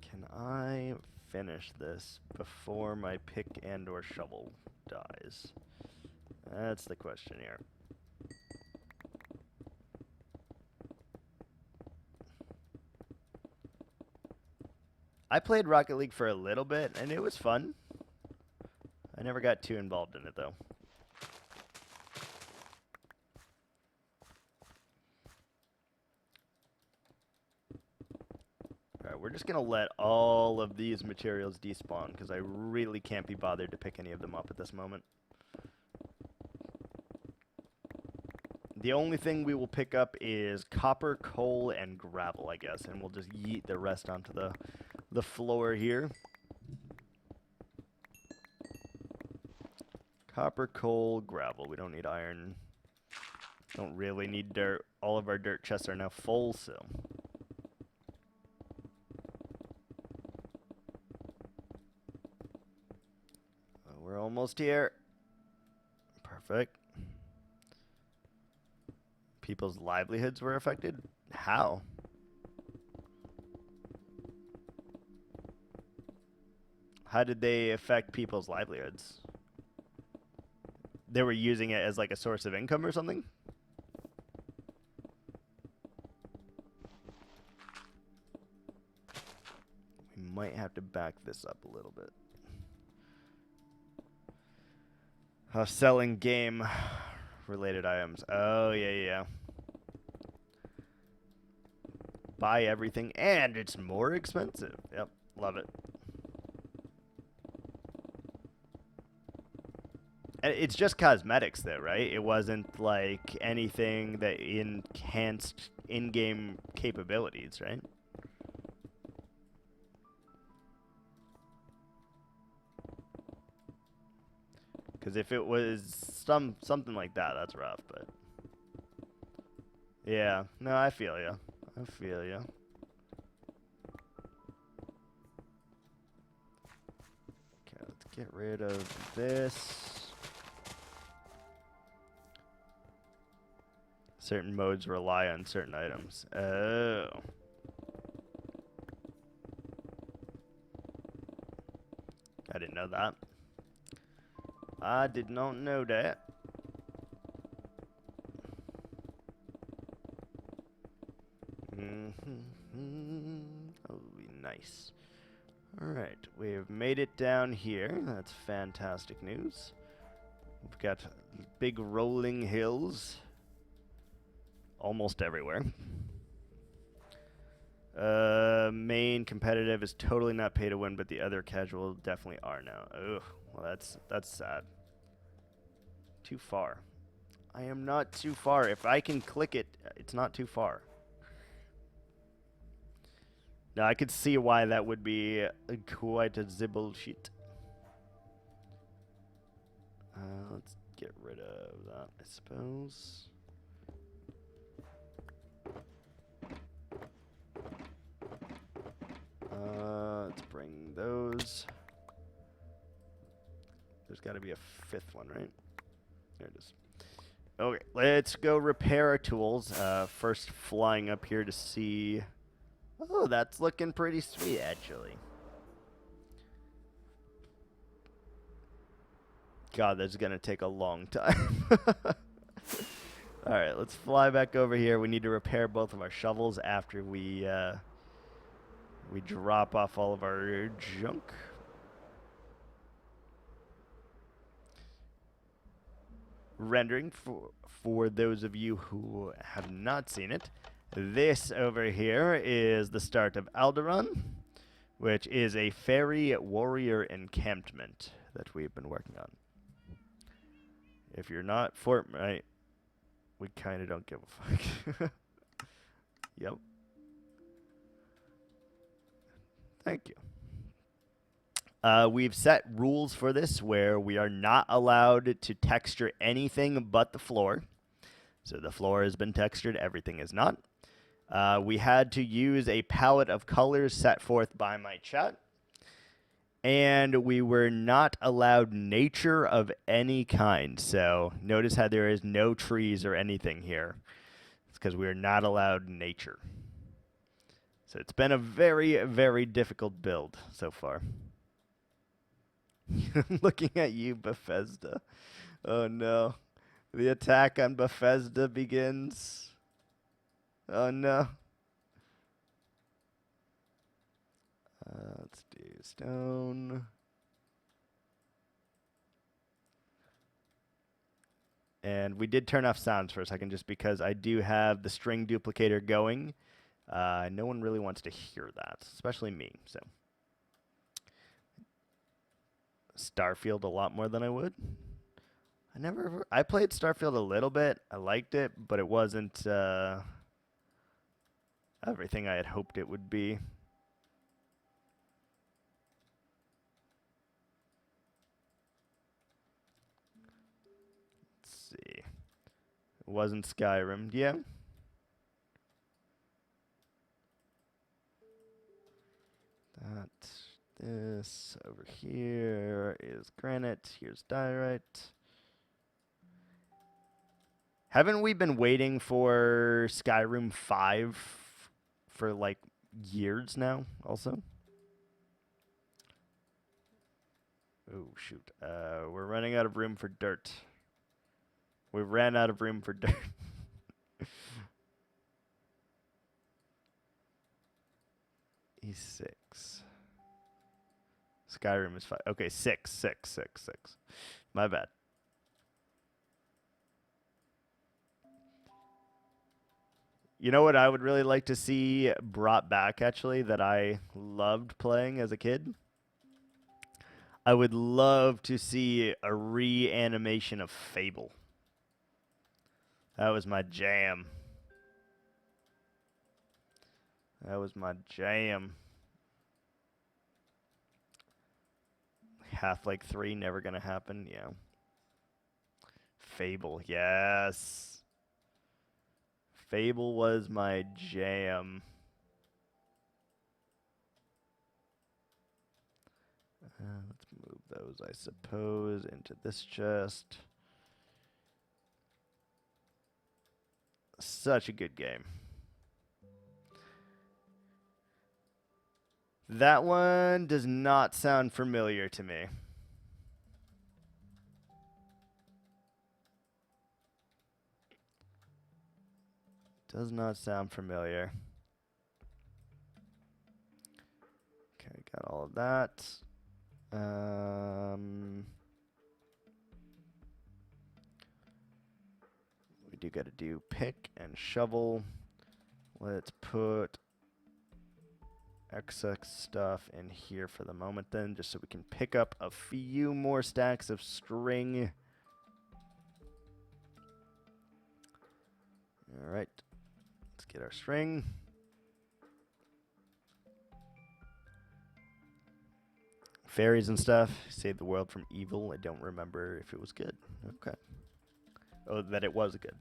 Can I finish this before my pick and or shovel dies? That's the question here. I played Rocket League for a little bit, and it was fun. I never got too involved in it, though. Alright, we're just going to let all of these materials despawn, because I really can't be bothered to pick any of them up at this moment. The only thing we will pick up is copper, coal, and gravel, I guess, and we'll just yeet the rest onto the floor here. Copper, coal, gravel. We don't need iron. Don't really need dirt. All of our dirt chests are now full, so. We're almost here. Perfect. People's livelihoods were affected? How? How did they affect people's livelihoods? They were using it as like a source of income or something? We might have to back this up a little bit. Selling game related items. Oh, yeah. Buy everything and it's more expensive. Yep, love it. And it's just cosmetics, though, right? It wasn't like anything that enhanced in-game capabilities, right? Because if it was something like that, that's rough. But yeah, no, I feel you. I feel you. Okay, let's get rid of this. Certain modes rely on certain items. Oh. I didn't know that. I did not know that. Oh, nice. Alright, we've made it down here. That's fantastic news. We've got big rolling hills almost everywhere. Main competitive is totally not pay to win, but the other casual definitely are now. Ugh, well that's sad. Too far. I am not too far. If I can click it, it's not too far. Now I could see why that would be quite a bullshit. Let's get rid of that, I suppose. Let's bring those. There's got to be a fifth one, right? There it is. Okay, let's go repair our tools. First flying up here to see... Oh, that's looking pretty sweet, actually. God, that's going to take a long time. Alright, let's fly back over here. We need to repair both of our shovels after we drop off all of our junk. Rendering for those of you who have not seen it. This over here is the start of Alderaan, which is a fairy warrior encampment that we've been working on. If you're not Fortnite, we kind of don't give a fuck. Yep. Thank you. We've set rules for this where we are not allowed to texture anything but the floor. So the floor has been textured, everything is not. We had to use a palette of colors set forth by my chat. And we were not allowed nature of any kind. So notice how there is no trees or anything here. It's because we are not allowed nature. So it's been a very, very difficult build so far. Looking at you, Bethesda. Oh no. The attack on Bethesda begins. Oh no. Let's do stone. And we did turn off sounds for a second just because I do have the string duplicator going. No one really wants to hear that, especially me, so. Starfield a lot more than I would. I played Starfield a little bit. I liked it, but it wasn't everything I had hoped it would be. Let's see. It wasn't Skyrim. Yeah. This over here is granite. Here's diorite. Haven't we been waiting for Skyrim 5 for like years now also? Oh, shoot. We're running out of room for dirt. We ran out of room for dirt. E6. Skyrim is 5. Okay, 6. My bad. You know what I would really like to see brought back, actually, that I loved playing as a kid? I would love to see a reanimation of Fable. That was my jam. That was my jam. Half-Life 3, never gonna happen, yeah. Fable, yes. Fable was my jam. Let's move those, I suppose, into this chest. Such a good game. That one does not sound familiar to me. Does not sound familiar. Okay, got all of that. We do got to do pick and shovel. Let's put XX stuff in here for the moment then, just so we can pick up a few more stacks of string. All right, let's get our string. Fairies and stuff, save the world from evil. I don't remember if it was good. Okay. Oh, that it was good.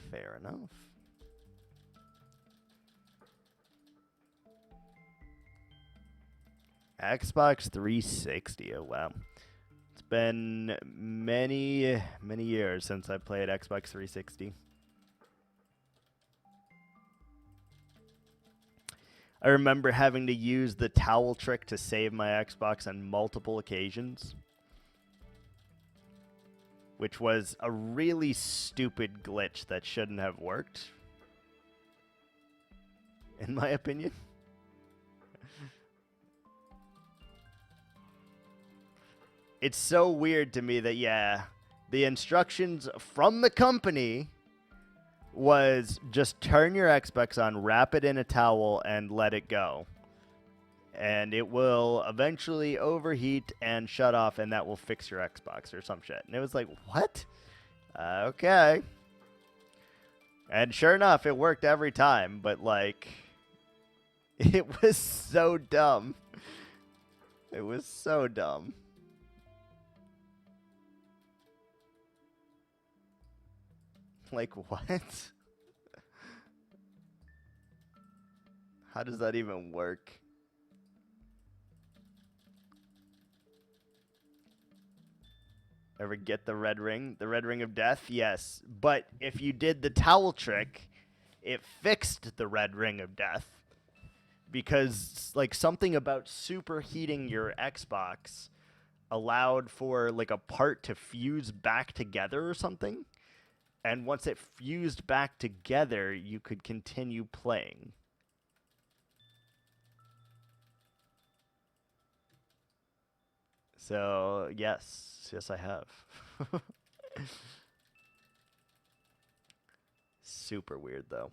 Fair enough. Xbox 360. Oh, wow. It's been many, many years since I played Xbox 360. I remember having to use the towel trick to save my Xbox on multiple occasions, which was a really stupid glitch that shouldn't have worked, in my opinion. It's so weird to me that, yeah, the instructions from the company was just turn your Xbox on, wrap it in a towel, and let it go. And it will eventually overheat and shut off, and that will fix your Xbox or some shit. And it was like, what? Okay. And sure enough, it worked every time, but, like, it was so dumb. It was so dumb. Like, what? How does that even work? Ever get the red ring? The red ring of death? Yes. But if you did the towel trick, it fixed the red ring of death. Because, like, something about superheating your Xbox allowed for, like, a part to fuse back together or something. And once it fused back together, you could continue playing. So, yes, I have. Super weird, though.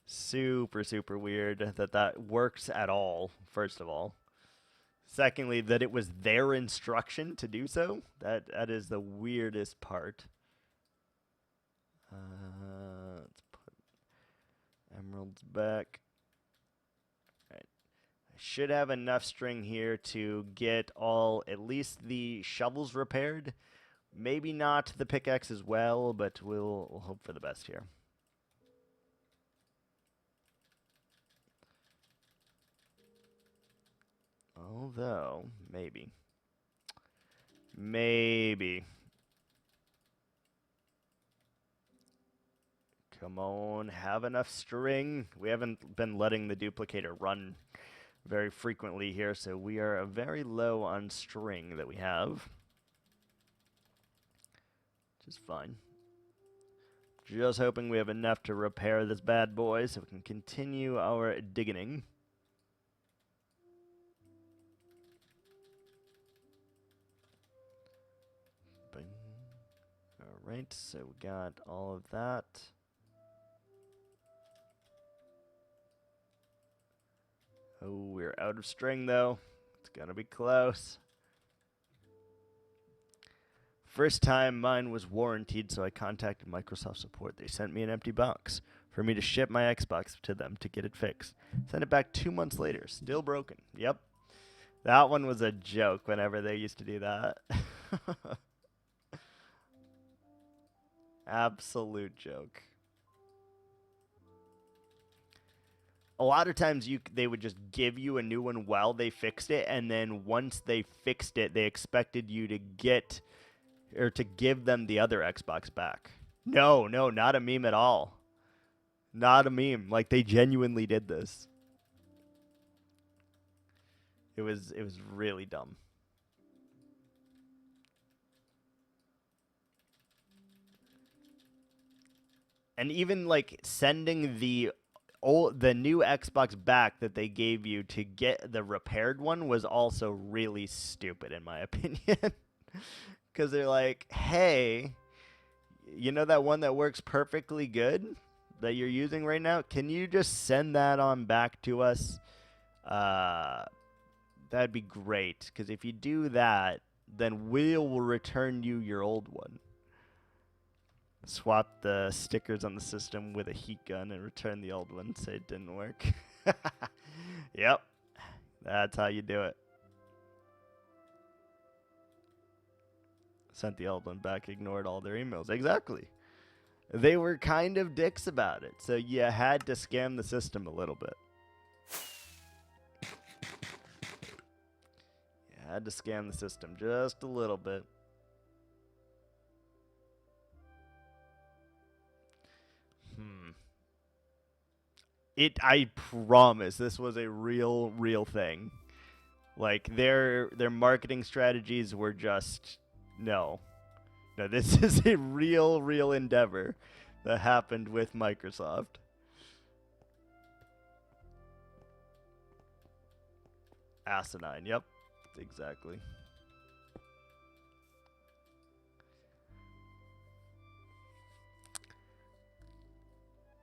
Super, super weird that works at all, first of all. Secondly, that it was their instruction to do so. That is the weirdest part. Let's put emeralds back. Alright. I should have enough string here to get at least the shovels repaired. Maybe not the pickaxe as well, but we'll hope for the best here. Although, maybe. Maybe. Come on, have enough string. We haven't been letting the duplicator run very frequently here, so we are very low on string that we have. Which is fine. Just hoping we have enough to repair this bad boy so we can continue our digging. Alright, so we got all of that. Oh, we're out of string, though. It's gonna be close. First time mine was warranted, so I contacted Microsoft support. They sent me an empty box for me to ship my Xbox to them to get it fixed. Sent it back 2 months later, still broken. Yep. That one was a joke whenever they used to do that. Absolute joke. A lot of times they would just give you a new one while they fixed it, and then once they fixed it, they expected you to get or to give them the other Xbox back. No, not a meme at all. Not a meme. Like, they genuinely did this. It was really dumb. And even like sending the new Xbox back that they gave you to get the repaired one was also really stupid in my opinion. Because they're like, hey, you know that one that works perfectly good that you're using right now? Can you just send that on back to us? That'd be great. Because if you do that, then we'll return you your old one. Swap the stickers on the system with a heat gun and return the old one. Say it didn't work. Yep. That's how you do it. Sent the old one back, ignored all their emails. Exactly. They were kind of dicks about it, so you had to scam the system a little bit. You had to scam the system just a little bit. I promise this was a real thing. Like, their marketing strategies were just no, this is a real endeavor that happened with Microsoft. Asinine, yep, exactly.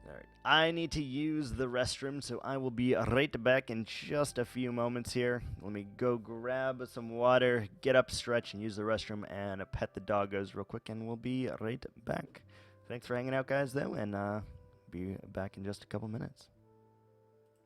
Alright, I need to use the restroom, so I will be right back in just a few moments here. Let me go grab some water, get up, stretch, and use the restroom, and pet the doggos real quick, and we'll be right back. Thanks for hanging out, guys, though, and be back in just a couple minutes.